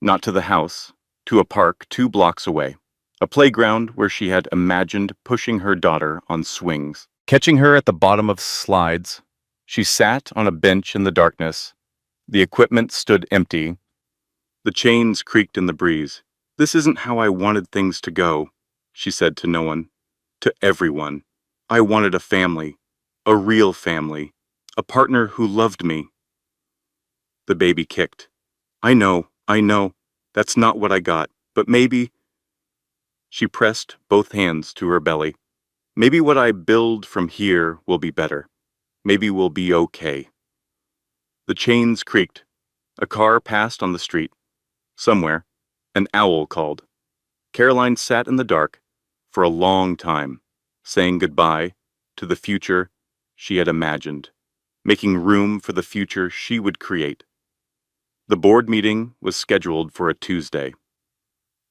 not to the house, to a park 2 blocks away, a playground where she had imagined pushing her daughter on swings. Catching her at the bottom of slides, she sat on a bench in the darkness. The equipment stood empty. The chains creaked in the breeze. This isn't how I wanted things to go, she said to no one, to everyone. I wanted a family, a real family, a partner who loved me. The baby kicked. I know, that's not what I got, but maybe. She pressed both hands to her belly. Maybe what I build from here will be better. Maybe we'll be okay. The chains creaked. A car passed on the street. Somewhere, an owl called. Caroline sat in the dark for a long time, saying goodbye to the future she had imagined, making room for the future she would create. The board meeting was scheduled for a Tuesday.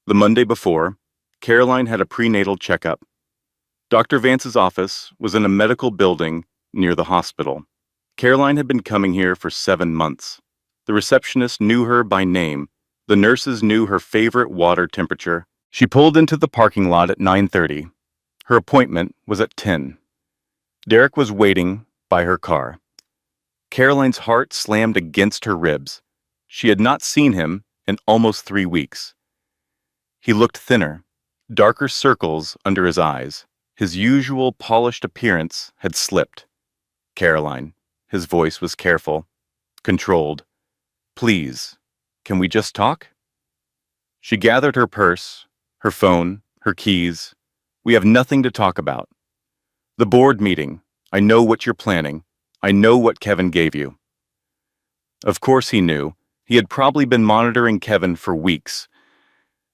The Monday before, Caroline had a prenatal checkup. Dr. Vance's office was in a medical building near the hospital. Caroline had been coming here for 7 months. The receptionist knew her by name. The nurses knew her favorite water temperature. She pulled into the parking lot at 9:30. Her appointment was at 10. Derek was waiting by her car. Caroline's heart slammed against her ribs. She had not seen him in almost 3 weeks. He looked thinner, darker circles under his eyes. His usual polished appearance had slipped. Caroline. His voice was careful, controlled. Please, can we just talk? She gathered her purse, her phone, her keys. We have nothing to talk about. The board meeting. I know what you're planning. I know what Kevin gave you. Of course he knew. He had probably been monitoring Kevin for weeks.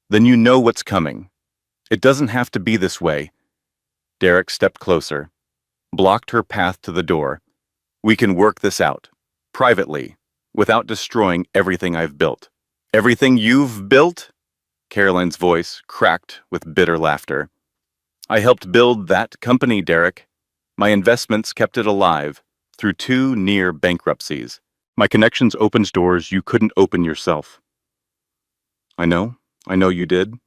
Then you know what's coming. It doesn't have to be this way. Derek stepped closer, blocked her path to the door. We can work this out, privately, without destroying everything I've built. Everything you've built? Caroline's voice cracked with bitter laughter. I helped build that company, Derek. My investments kept it alive through 2 near bankruptcies. My connections opened doors you couldn't open yourself. I know you did.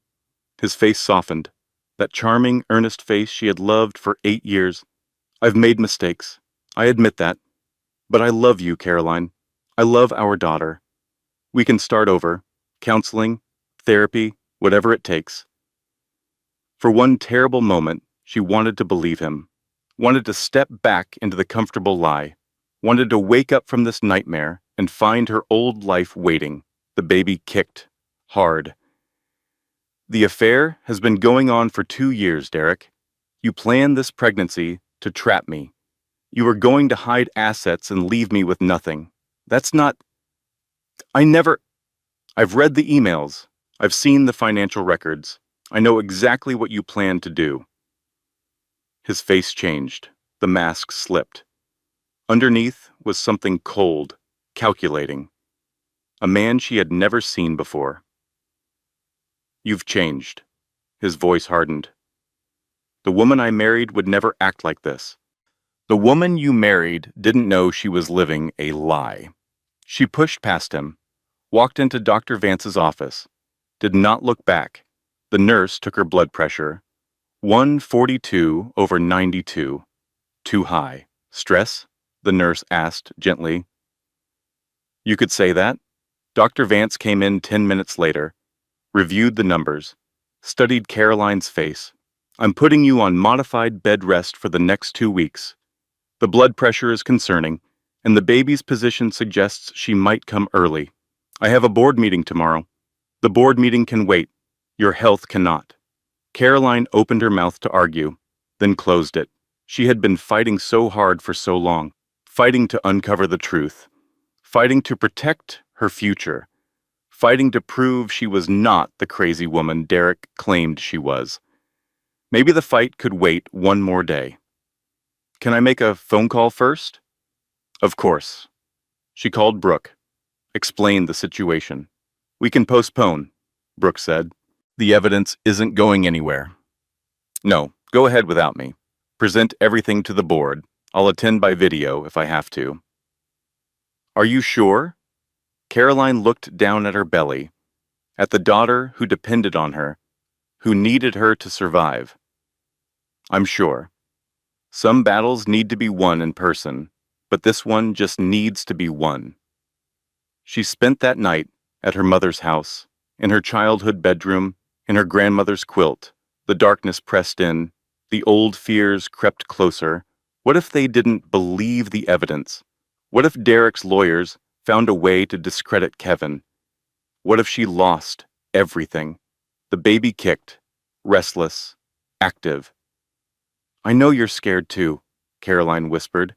His face softened. That charming, earnest face she had loved for 8 years. I've made mistakes. I admit that. But I love you, Caroline. I love our daughter. We can start over. Counseling, therapy, whatever it takes. For one terrible moment, she wanted to believe him. Wanted to step back into the comfortable lie. Wanted to wake up from this nightmare and find her old life waiting. The baby kicked. Hard. The affair has been going on for 2 years, Derek. You planned this pregnancy to trap me. You were going to hide assets and leave me with nothing. That's not... I've read the emails. I've seen the financial records. I know exactly what you planned to do. His face changed. The mask slipped. Underneath was something cold, calculating. A man she had never seen before. You've changed. His voice hardened. The woman I married would never act like this. The woman you married didn't know she was living a lie. She pushed past him, walked into Dr. Vance's office, did not look back. The nurse took her blood pressure. 142/92. Too high. Stress? The nurse asked gently. You could say that. Dr. Vance came in 10 minutes later, reviewed the numbers, studied Caroline's face. I'm putting you on modified bed rest for the next 2 weeks. The blood pressure is concerning, and the baby's position suggests she might come early. I have a board meeting tomorrow. The board meeting can wait. Your health cannot. Caroline opened her mouth to argue, then closed it. She had been fighting so hard for so long, fighting to uncover the truth, fighting to protect her future, fighting to prove she was not the crazy woman Derek claimed she was. Maybe the fight could wait one more day. Can I make a phone call first? Of course. She called Brooke, explained the situation. We can postpone, Brooke said. The evidence isn't going anywhere. No, go ahead without me. Present everything to the board. I'll attend by video if I have to. Are you sure? Caroline looked down at her belly, at the daughter who depended on her, who needed her to survive. I'm sure. Some battles need to be won in person, but this one just needs to be won. She spent that night at her mother's house, in her childhood bedroom, in her grandmother's quilt. The darkness pressed in, the old fears crept closer. What if they didn't believe the evidence? What if Derek's lawyers found a way to discredit Kevin? What if she lost everything? The baby kicked, restless, active. I know you're scared too, Caroline whispered.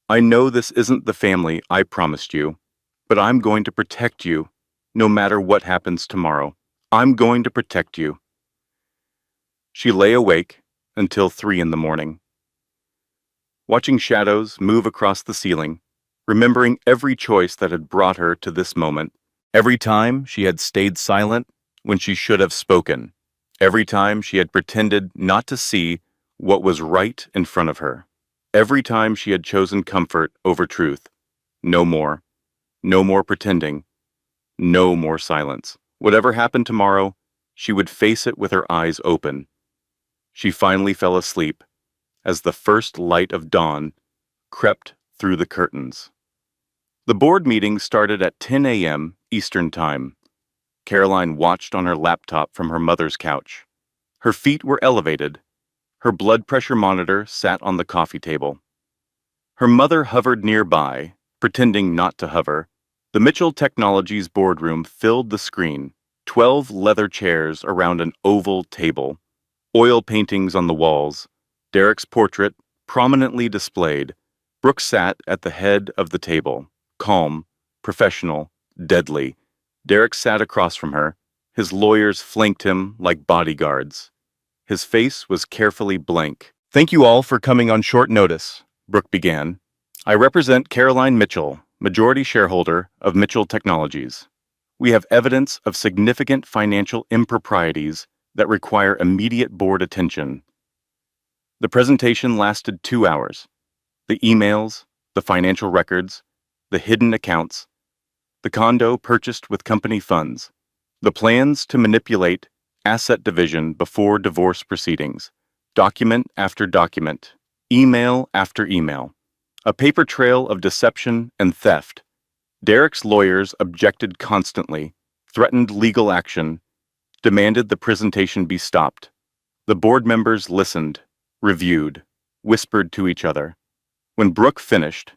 I know this isn't the family I promised you, but I'm going to protect you, no matter what happens tomorrow. I'm going to protect you. She lay awake until 3 in the morning, watching shadows move across the ceiling, remembering every choice that had brought her to this moment, every time she had stayed silent when she should have spoken, every time she had pretended not to see what was right in front of her. Every time she had chosen comfort over truth. No more. No more pretending. No more silence. Whatever happened tomorrow, she would face it with her eyes open. She finally fell asleep as the first light of dawn crept through the curtains. The board meeting started at 10 a.m. Eastern Time. Caroline watched on her laptop from her mother's couch. Her feet were elevated. Her blood pressure monitor sat on the coffee table. Her mother hovered nearby, pretending not to hover. The Mitchell Technologies boardroom filled the screen, 12 leather chairs around an oval table, oil paintings on the walls, Derek's portrait prominently displayed. Brooke sat at the head of the table, calm, professional, deadly. Derek sat across from her. His lawyers flanked him like bodyguards. His face was carefully blank. "Thank you all for coming on short notice," Brooke began. "I represent Caroline Mitchell, majority shareholder of Mitchell Technologies. We have evidence of significant financial improprieties that require immediate board attention." The presentation lasted 2 hours. The emails, the financial records, the hidden accounts, the condo purchased with company funds, the plans to manipulate asset division before divorce proceedings, document after document, email after email, a paper trail of deception and theft. Derek's lawyers objected constantly, threatened legal action, demanded the presentation be stopped. The board members listened, reviewed, whispered to each other. When Brooke finished,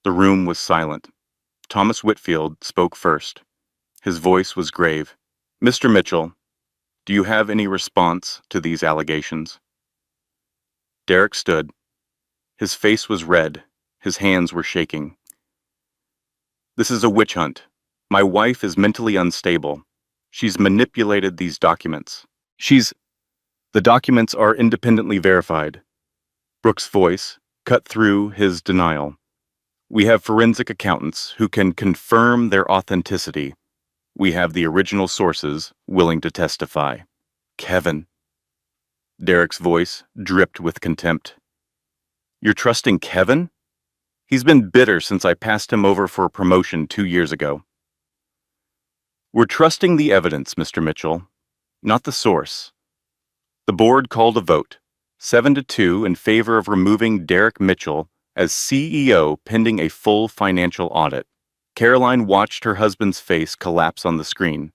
the room was silent. Thomas Whitfield spoke first. His voice was grave. "Mr. Mitchell, do you have any response to these allegations?" Derek stood. His face was red. His hands were shaking. "This is a witch hunt. My wife is mentally unstable. She's manipulated these documents. The documents are independently verified." Brooke's voice cut through his denial. "We have forensic accountants who can confirm their authenticity. We have the original sources willing to testify." "Kevin." Derek's voice dripped with contempt. "You're trusting Kevin? He's been bitter since I passed him over for a promotion 2 years ago." "We're trusting the evidence, Mr. Mitchell, not the source." The board called a vote, 7-2 in favor of removing Derek Mitchell as CEO pending a full financial audit. Caroline watched her husband's face collapse on the screen,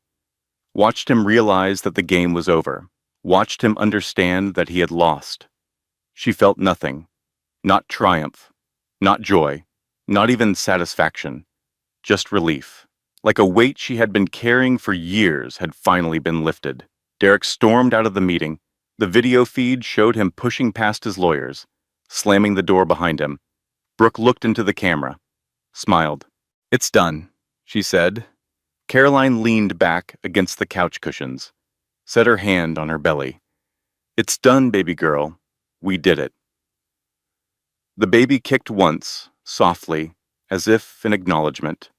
watched him realize that the game was over, watched him understand that he had lost. She felt nothing, not triumph, not joy, not even satisfaction, just relief. Like a weight she had been carrying for years had finally been lifted. Derek stormed out of the meeting. The video feed showed him pushing past his lawyers, slamming the door behind him. Brooke looked into the camera, smiled. "It's done," she said. Caroline leaned back against the couch cushions, set her hand on her belly. "It's done, baby girl. We did it." The baby kicked once, softly, as if in acknowledgement.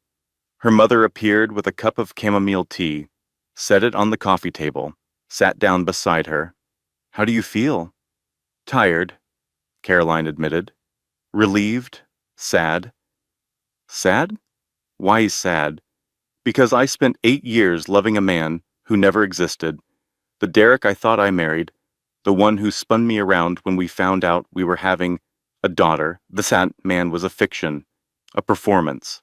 Her mother appeared with a cup of chamomile tea, set it on the coffee table, sat down beside her. "How do you feel?" "Tired," Caroline admitted. "Relieved? Sad?" "Sad? Why sad?" "Because I spent 8 years loving a man who never existed. The Derek I thought I married, the one who spun me around when we found out we were having a daughter. That man was a fiction, a performance."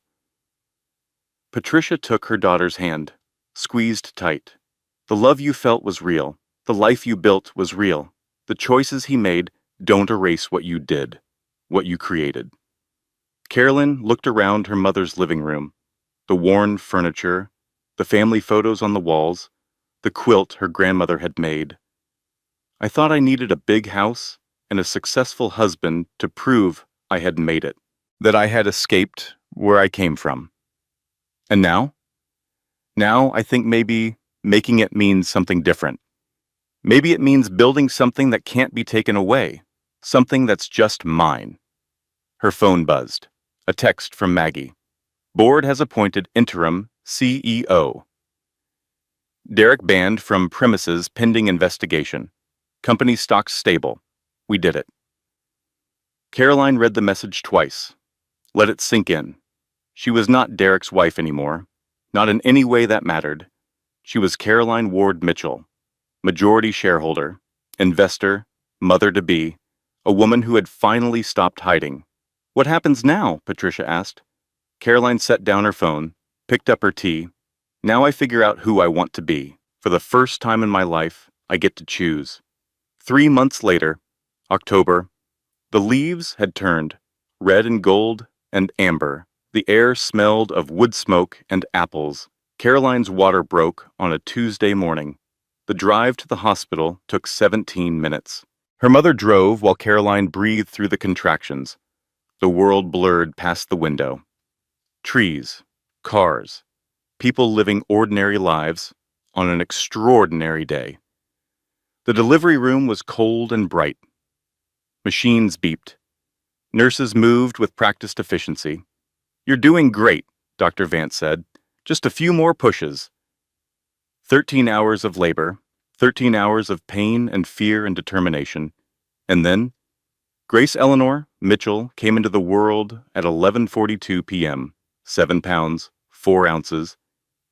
Patricia took her daughter's hand, squeezed tight. "The love you felt was real. The life you built was real. The choices he made don't erase what you did, what you created." Carolyn looked around her mother's living room, the worn furniture, the family photos on the walls, the quilt her grandmother had made. "I thought I needed a big house and a successful husband to prove I had made it, that I had escaped where I came from. And now? Now I think maybe making it means something different. Maybe it means building something that can't be taken away, something that's just mine." Her phone buzzed. A text from Maggie. "Board has appointed interim CEO. Derek banned from premises pending investigation. Company stocks stable. We did it. Caroline read the message twice. Let it sink in. She was not Derek's wife anymore. Not in any way that mattered. She was Caroline Ward Mitchell, majority shareholder, investor, mother-to-be, a woman who had finally stopped hiding. What happens now? Patricia asked. Caroline set down her phone, picked up her tea. Now I figure out who I want to be. For the first time in my life, I get to choose. 3 months later, October, the leaves had turned, red and gold and amber. The air smelled of wood smoke and apples. Caroline's water broke on a Tuesday morning. The drive to the hospital took 17 minutes. Her mother drove while Caroline breathed through the contractions. The world blurred past the window. Trees, cars, people living ordinary lives on an extraordinary day. The delivery room was cold and bright. Machines beeped. Nurses moved with practiced efficiency. You're doing great, Dr. Vance said. Just a few more pushes. 13 hours of labor, 13 hours of pain and fear and determination. And then, Grace Eleanor Mitchell came into the world at 11:42 p.m. 7 pounds, 4 ounces,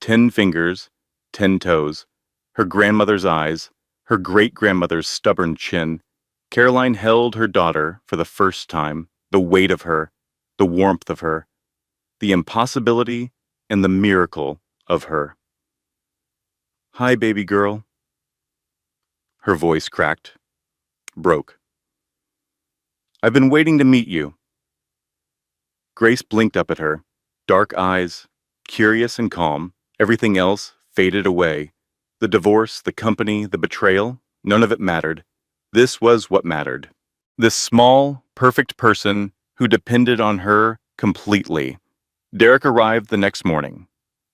10 fingers, 10 toes, her grandmother's eyes, her great-grandmother's stubborn chin. Caroline held her daughter for the first time, the weight of her, the warmth of her, the impossibility and the miracle of her. Hi, baby girl. Her voice cracked, broke. I've been waiting to meet you. Grace blinked up at her, dark eyes, curious and calm. Everything else faded away. The divorce, the company, the betrayal, none of it mattered. This was what mattered. This small, perfect person who depended on her completely. Derek arrived the next morning.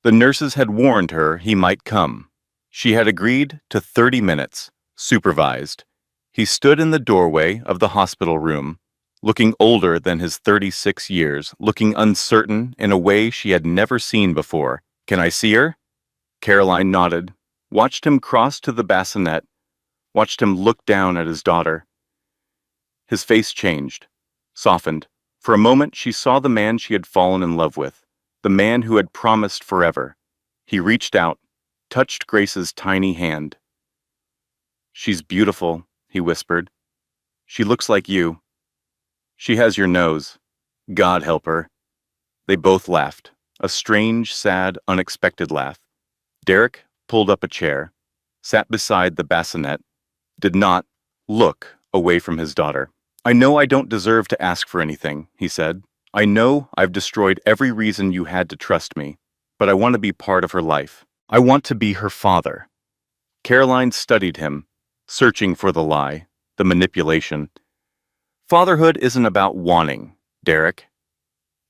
The nurses had warned her he might come. She had agreed to 30 minutes, supervised. He stood in the doorway of the hospital room, looking older than his 36 years, looking uncertain in a way she had never seen before. Can I see her? Caroline nodded, watched him cross to the bassinet, watched him look down at his daughter. His face changed, softened. For a moment, she saw the man she had fallen in love with, the man who had promised forever. He reached out, touched Grace's tiny hand. She's beautiful, he whispered. She looks like you. She has your nose. God help her. They both laughed, a strange, sad, unexpected laugh. Derek pulled up a chair, sat beside the bassinet, did not look away from his daughter. I know I don't deserve to ask for anything, he said. I know I've destroyed every reason you had to trust me, but I want to be part of her life. I want to be her father. Caroline studied him, searching for the lie, the manipulation. Fatherhood isn't about wanting, Derek.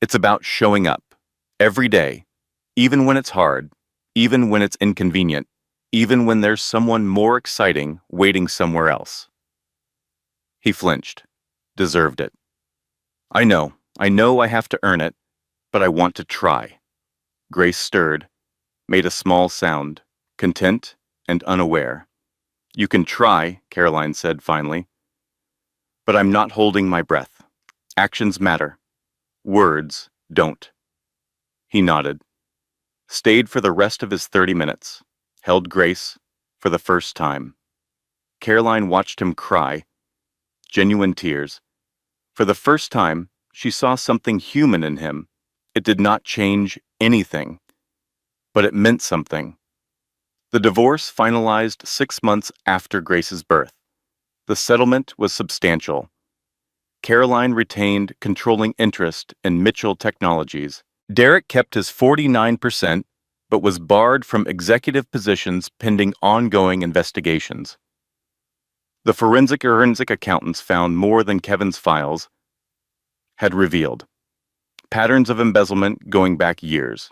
It's about showing up, every day, even when it's hard, even when it's inconvenient, even when there's someone more exciting waiting somewhere else. He flinched. Deserved it. I know I have to earn it, but I want to try. Grace stirred, made a small sound, content and unaware. You can try, Caroline said finally. But I'm not holding my breath. Actions matter. Words don't. He nodded, stayed for the rest of his 30 minutes, held Grace for the first time. Caroline watched him cry, genuine tears. For the first time, she saw something human in him. It did not change anything, but it meant something. The divorce finalized 6 months after Grace's birth. The settlement was substantial. Caroline retained controlling interest in Mitchell Technologies. Derek kept his 49%, but was barred from executive positions pending ongoing investigations. The forensic accountants found more than Kevin's files had revealed. Patterns of embezzlement going back years.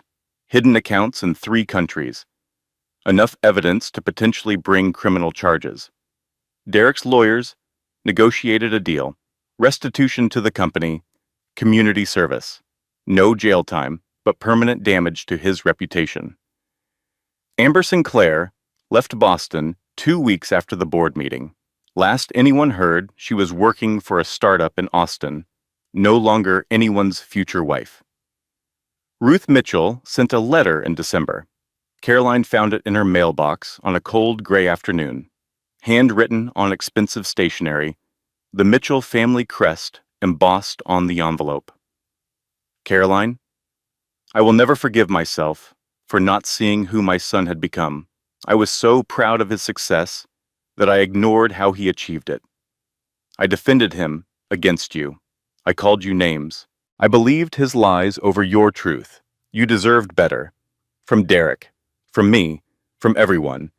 Hidden accounts in 3 countries. Enough evidence to potentially bring criminal charges. Derek's lawyers negotiated a deal. Restitution to the company, community service. No jail time, but permanent damage to his reputation. Amber Sinclair left Boston 2 weeks after the board meeting. Last anyone heard, she was working for a startup in Austin, no longer anyone's future wife. Ruth Mitchell sent a letter in December. Caroline found it in her mailbox on a cold gray afternoon. Handwritten on expensive stationery, the Mitchell family crest embossed on the envelope. Caroline, I will never forgive myself for not seeing who my son had become. I was so proud of his success that I ignored how he achieved it. I defended him against you. I called you names. I believed his lies over your truth. You deserved better. From Derek, from me, from everyone.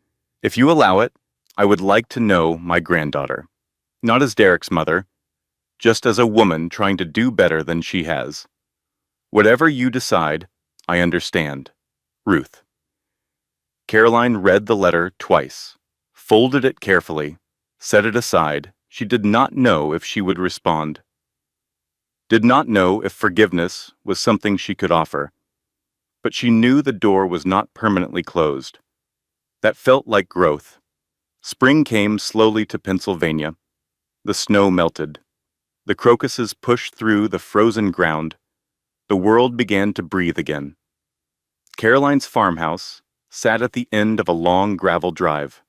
If you allow it, I would like to know my granddaughter. Not as Derek's mother, just as a woman trying to do better than she has. Whatever you decide, I understand. Ruth. Caroline read the letter twice, folded it carefully, set it aside. She did not know if she would respond. Did not know if forgiveness was something she could offer. But she knew the door was not permanently closed. That felt like growth. Spring came slowly to Pennsylvania. The snow melted. The crocuses pushed through the frozen ground. The world began to breathe again. Caroline's farmhouse sat at the end of a long gravel drive.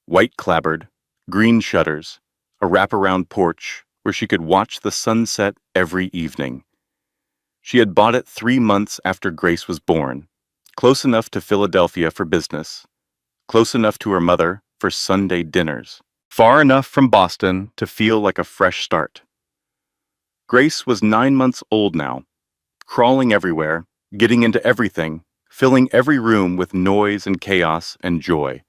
White clapboard, green shutters, a wraparound porch where she could watch the sunset every evening. She had bought it 3 months after Grace was born, close enough to Philadelphia for business, close enough to her mother for Sunday dinners, far enough from Boston to feel like a fresh start. Grace was 9 months old now, crawling everywhere, getting into everything, filling every room with noise and chaos and joy.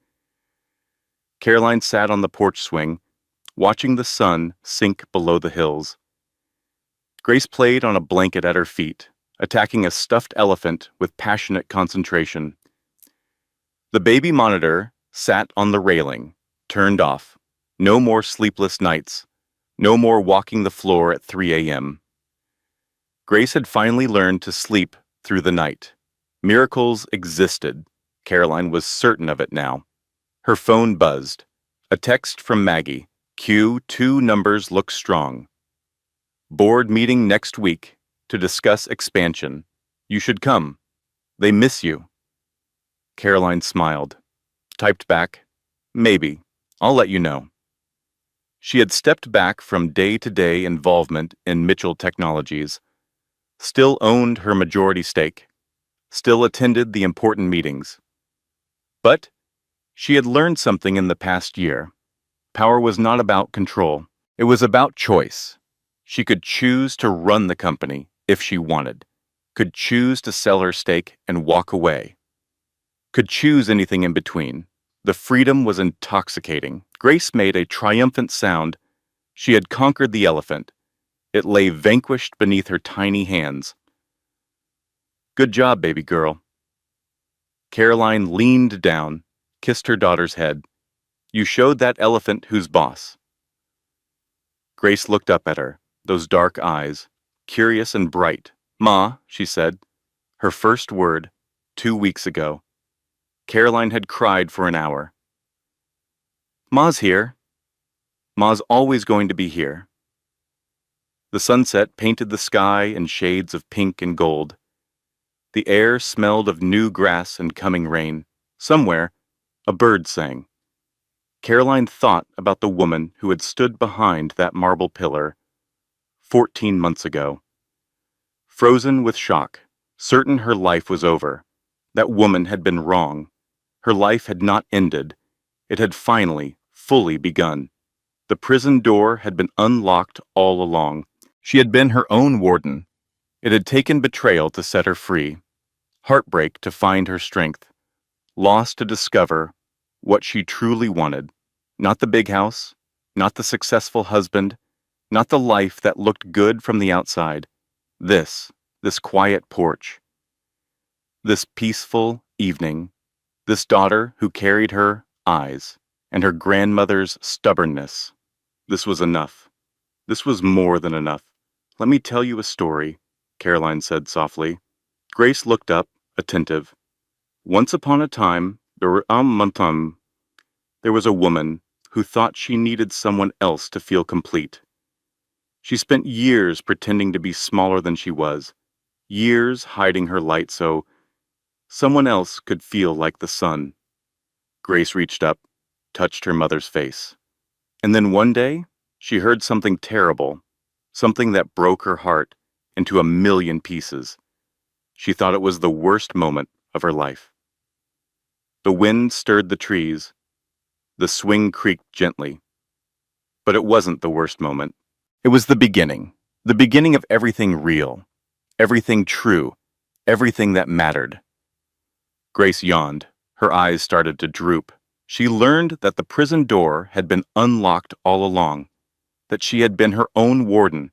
Caroline sat on the porch swing, watching the sun sink below the hills. Grace played on a blanket at her feet, attacking a stuffed elephant with passionate concentration. The baby monitor sat on the railing, turned off. No more sleepless nights. No more walking the floor at 3 a.m. Grace had finally learned to sleep through the night. Miracles existed. Caroline was certain of it now. Her phone buzzed. A text from Maggie. Q, 2 numbers look strong. Board meeting next week to discuss expansion. You should come. They miss you. Caroline smiled. Typed back, maybe. I'll let you know. She had stepped back from day-to-day involvement in Mitchell Technologies, still owned her majority stake, still attended the important meetings. But she had learned something in the past year. Power was not about control. It was about choice. She could choose to run the company if she wanted, could choose to sell her stake and walk away, could choose anything in between. The freedom was intoxicating. Grace made a triumphant sound. She had conquered the elephant. It lay vanquished beneath her tiny hands. Good job, baby girl. Caroline leaned down, kissed her daughter's head. You showed that elephant who's boss. Grace looked up at her, those dark eyes, curious and bright. Ma, she said, her first word, 2 weeks ago. Caroline had cried for an hour. Ma's here. Ma's always going to be here. The sunset painted the sky in shades of pink and gold. The air smelled of new grass and coming rain. Somewhere, a bird sang. Caroline thought about the woman who had stood behind that marble pillar 14 months ago. Frozen with shock, certain her life was over. That woman had been wrong. Her life had not ended. It had finally, fully begun. The prison door had been unlocked all along. She had been her own warden. It had taken betrayal to set her free, heartbreak to find her strength, loss to discover what she truly wanted. Not the big house, not the successful husband, not the life that looked good from the outside. This quiet porch. This peaceful evening. This daughter who carried her eyes and her grandmother's stubbornness. This was enough. This was more than enough. Let me tell you a story, Caroline said softly. Grace looked up, attentive. Once upon a time, there was a woman, who thought she needed someone else to feel complete. She spent years pretending to be smaller than she was, years hiding her light so someone else could feel like the sun. Grace reached up, touched her mother's face. And then one day, she heard something terrible, something that broke her heart into a million pieces. She thought it was the worst moment of her life. The wind stirred the trees. The swing creaked gently. But it wasn't the worst moment. It was the beginning of everything real, everything true, everything that mattered. Grace yawned. Her eyes started to droop. She learned that the prison door had been unlocked all along, that she had been her own warden,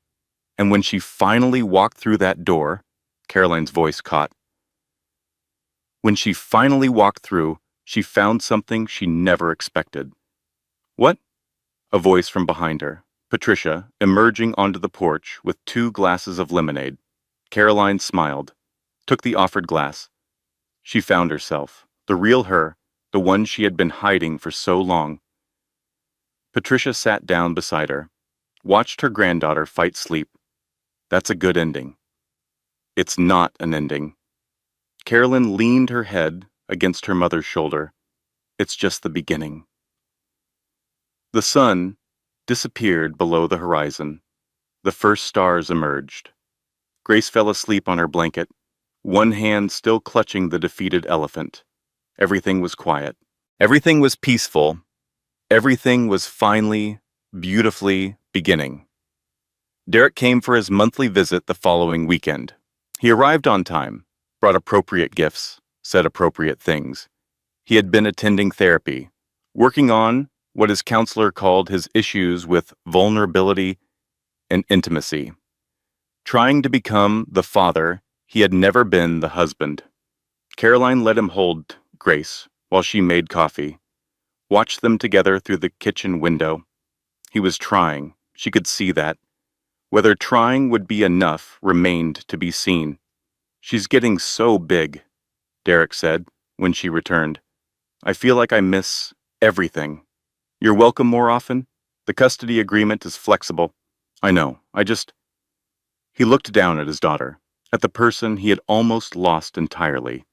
and when she finally walked through that door, Caroline's voice caught. When she finally walked through, she found something she never expected. What? A voice from behind her. Patricia, emerging onto the porch with 2 glasses of lemonade. Caroline smiled, took the offered glass. She found herself, the real her, the one she had been hiding for so long. Patricia sat down beside her, watched her granddaughter fight sleep. That's a good ending. It's not an ending. Carolyn leaned her head against her mother's shoulder. It's just the beginning. The sun disappeared below the horizon. The first stars emerged. Grace fell asleep on her blanket, one hand still clutching the defeated elephant. Everything was quiet. Everything was peaceful. Everything was finally, beautifully beginning. Derek came for his monthly visit the following weekend. He arrived on time, brought appropriate gifts, said appropriate things. He had been attending therapy, working on what his counselor called his issues with vulnerability and intimacy, trying to become the father he had never been the husband. Caroline let him hold Grace while she made coffee, watched them together through the kitchen window. He was trying, she could see that. Whether trying would be enough remained to be seen. She's getting so big, Derek said when she returned. I feel like I miss everything. You're welcome more often. The custody agreement is flexible. I know, He looked down at his daughter, at the person he had almost lost entirely.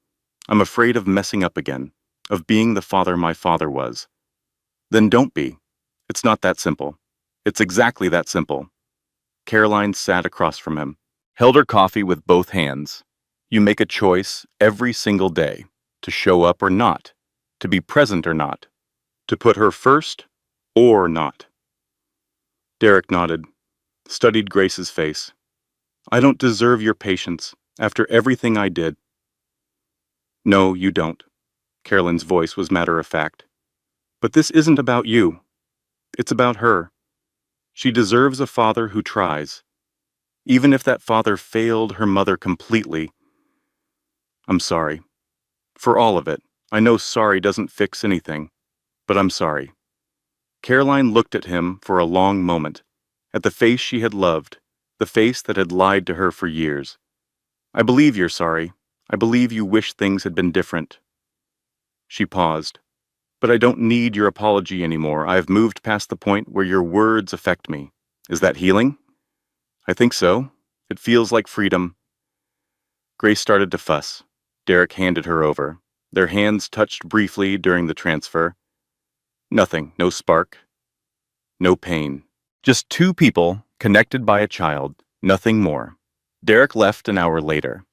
I'm afraid of messing up again, of being the father my father was. Then don't be. It's not that simple. It's exactly that simple. Caroline sat across from him, held her coffee with both hands. You make a choice every single day, to show up or not, to be present or not, to put her first or not. Derek nodded, studied Grace's face. I don't deserve your patience after everything I did. No, you don't. Carolyn's voice was matter-of-fact. But this isn't about you. It's about her. She deserves a father who tries. Even if that father failed her mother completely. I'm sorry. For all of it. I know sorry doesn't fix anything, but I'm sorry. Caroline looked at him for a long moment, at the face she had loved, the face that had lied to her for years. I believe you're sorry. I believe you wish things had been different. She paused. But I don't need your apology anymore. I've moved past the point where your words affect me. Is that healing? I think so. It feels like freedom. Grace started to fuss. Derek handed her over. Their hands touched briefly during the transfer. Nothing, no spark, no pain. Just 2 people connected by a child, nothing more. Derek left an hour later.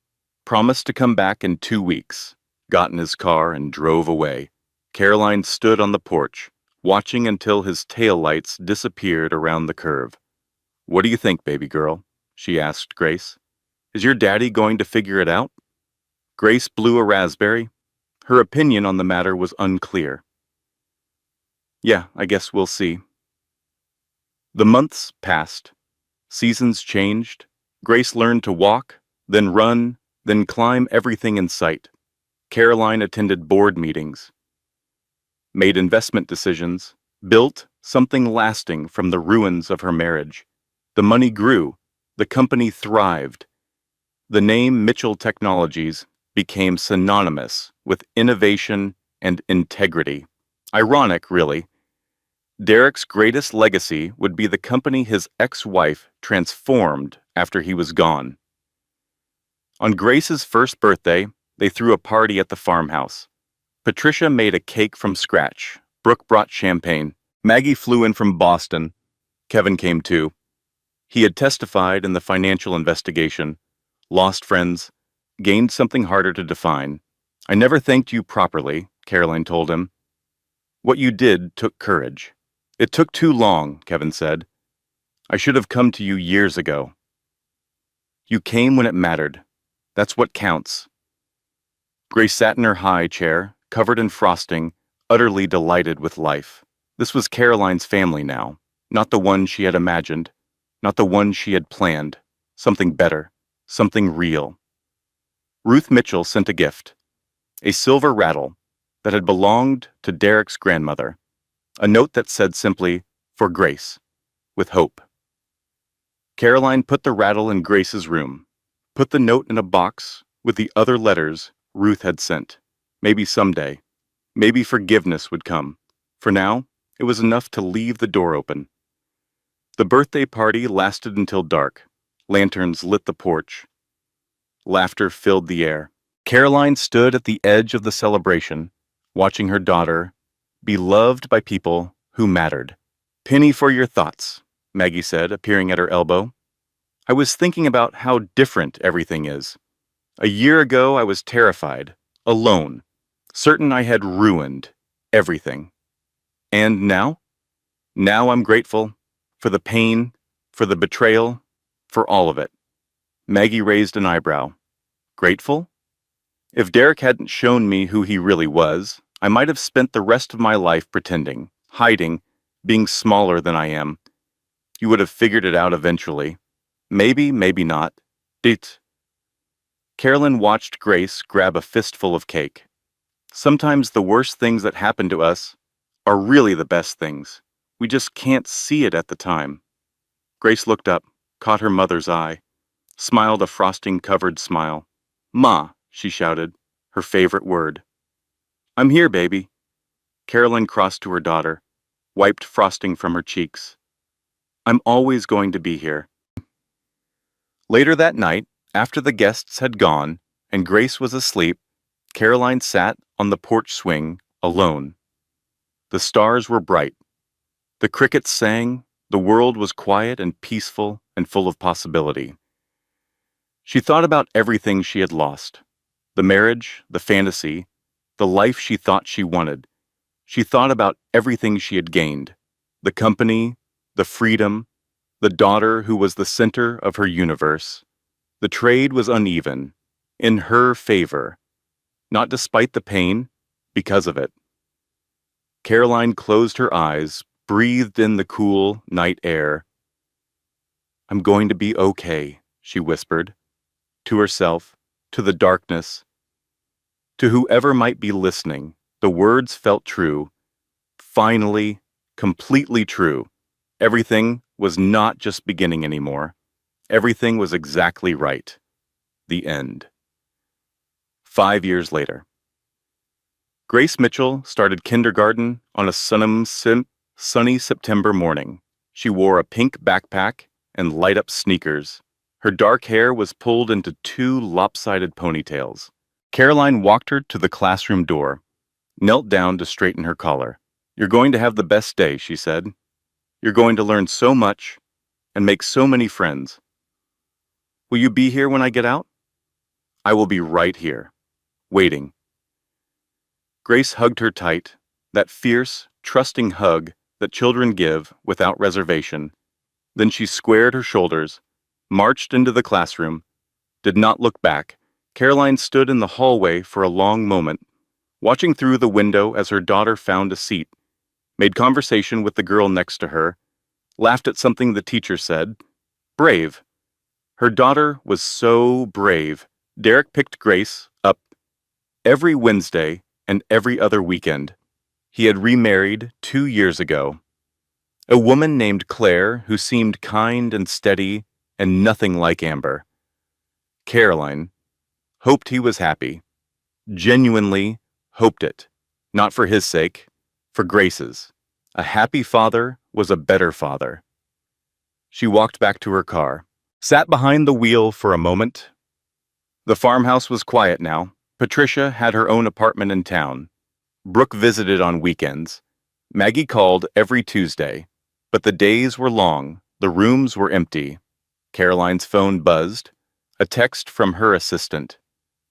Promised to come back in 2 weeks. Got in his car and drove away. Caroline stood on the porch, watching until his taillights disappeared around the curve. What do you think, baby girl? She asked Grace. Is your daddy going to figure it out? Grace blew a raspberry. Her opinion on the matter was unclear. Yeah, I guess we'll see. The months passed. Seasons changed. Grace learned to walk, then run, then climb everything in sight. Caroline attended board meetings, made investment decisions, built something lasting from the ruins of her marriage. The money grew. The company thrived. The name Mitchell Technologies became synonymous with innovation and integrity. Ironic, really. Derek's greatest legacy would be the company his ex-wife transformed after he was gone. On Grace's first birthday, they threw a party at the farmhouse. Patricia made a cake from scratch. Brooke brought champagne. Maggie flew in from Boston. Kevin came too. He had testified in the financial investigation, lost friends, gained something harder to define. I never thanked you properly, Caroline told him. What you did took courage. It took too long, Kevin said. I should have come to you years ago. You came when it mattered. That's what counts. Grace sat in her high chair, covered in frosting, utterly delighted with life. This was Caroline's family now, not the one she had imagined, not the one she had planned. Something better, something real. Ruth Mitchell sent a gift, a silver rattle that had belonged to Derek's grandmother, a note that said simply, "For Grace, with hope." Caroline put the rattle in Grace's room, put the note in a box with the other letters Ruth had sent. Maybe someday, maybe forgiveness would come. For now, it was enough to leave the door open. The birthday party lasted until dark. Lanterns lit the porch. Laughter filled the air. Caroline stood at the edge of the celebration, watching her daughter be loved by people who mattered. "Penny for your thoughts," Maggie said, appearing at her elbow. "I was thinking about how different everything is. A year ago, I was terrified, alone, certain I had ruined everything. And now? Now I'm grateful for the pain, for the betrayal, for all of it." Maggie raised an eyebrow. Grateful? If Derek hadn't shown me who he really was, I might have spent the rest of my life pretending, hiding, being smaller than I am. You would have figured it out eventually. Maybe, maybe not. Dit. Carolyn watched Grace grab a fistful of cake. Sometimes the worst things that happen to us are really the best things. We just can't see it at the time. Grace looked up, caught her mother's eye, smiled a frosting-covered smile. "Ma," she shouted, her favorite word. "I'm here, baby." Carolyn crossed to her daughter, wiped frosting from her cheeks. "I'm always going to be here." Later that night, after the guests had gone and Grace was asleep, Caroline sat on the porch swing, alone. The stars were bright. The crickets sang. The world was quiet and peaceful and full of possibility. She thought about everything she had lost. The marriage, the fantasy, the life she thought she wanted. She thought about everything she had gained. The company, the freedom, the daughter who was the center of her universe. The trade was uneven, in her favor, not despite the pain, because of it. Caroline closed her eyes, breathed in the cool night air. "I'm going to be okay," she whispered, to herself, to the darkness. To whoever might be listening, the words felt true. Finally, completely true. Everything was not just beginning anymore. Everything was exactly right. The end. 5 years later. Grace Mitchell started kindergarten on a sunny September morning. She wore a pink backpack and light-up sneakers. Her dark hair was pulled into 2 lopsided ponytails. Caroline walked her to the classroom door, knelt down to straighten her collar. "You're going to have the best day," she said. "You're going to learn so much and make so many friends. Will you be here when I get out?" "I will be right here, waiting." Grace hugged her tight, that fierce, trusting hug that children give without reservation. Then she squared her shoulders, marched into the classroom, did not look back. Caroline stood in the hallway for a long moment, watching through the window as her daughter found a seat, made conversation with the girl next to her, laughed at something the teacher said. Brave. Her daughter was so brave. Derek picked Grace up every Wednesday and every other weekend. He had remarried 2 years ago. A woman named Claire who seemed kind and steady and nothing like Amber. Caroline hoped he was happy. Genuinely hoped it. Not for his sake, for Grace's. A happy father was a better father. She walked back to her car, sat behind the wheel for a moment. The farmhouse was quiet now. Patricia had her own apartment in town. Brooke visited on weekends. Maggie called every Tuesday. But the days were long, the rooms were empty. Caroline's phone buzzed. A text from her assistant.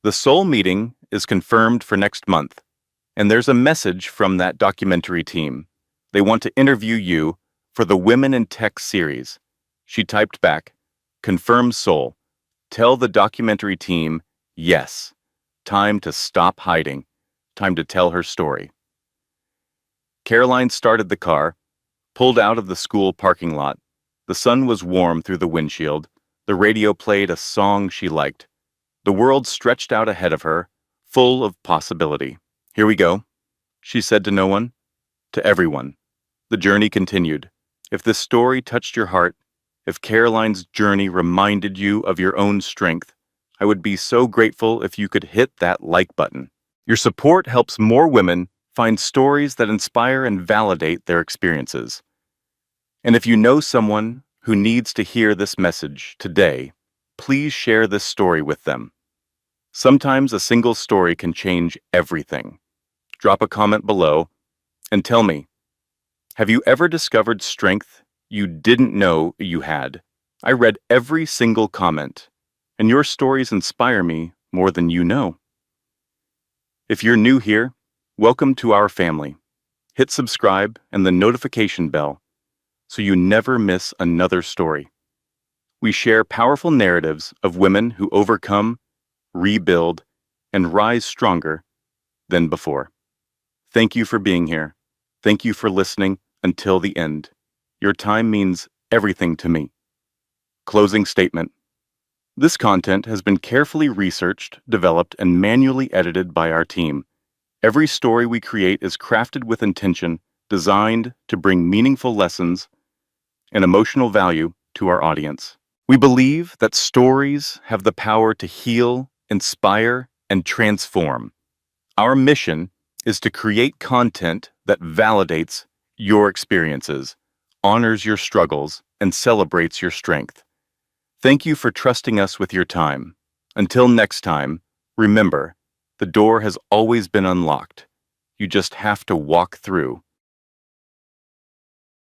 The Seoul meeting is confirmed for next month. And there's a message from that documentary team. They want to interview you for the Women in Tech series. She typed back, "Confirm Seoul. Tell the documentary team, yes. Time to stop hiding. Time to tell her story." Caroline started the car, pulled out of the school parking lot. The sun was warm through the windshield. The radio played a song she liked. The world stretched out ahead of her, full of possibility. "Here we go," she said to no one, to everyone. The journey continued. If this story touched your heart, if Caroline's journey reminded you of your own strength, I would be so grateful if you could hit that like button. Your support helps more women find stories that inspire and validate their experiences. And if you know someone who needs to hear this message today, please share this story with them. Sometimes a single story can change everything. Drop a comment below and tell me, have you ever discovered strength you didn't know you had? I read every single comment, and your stories inspire me more than you know. If you're new here, welcome to our family. Hit subscribe and the notification bell so you never miss another story. We share powerful narratives of women who overcome, rebuild, and rise stronger than before. Thank you for being here. Thank you for listening until the end. Your time means everything to me. Closing statement. This content has been carefully researched, developed, and manually edited by our team. Every story we create is crafted with intention, designed to bring meaningful lessons and emotional value to our audience. We believe that stories have the power to heal, inspire, and transform. Our mission is to create content that validates your experiences, honors your struggles, and celebrates your strength. Thank you for trusting us with your time. Until next time, remember, the door has always been unlocked. You just have to walk through.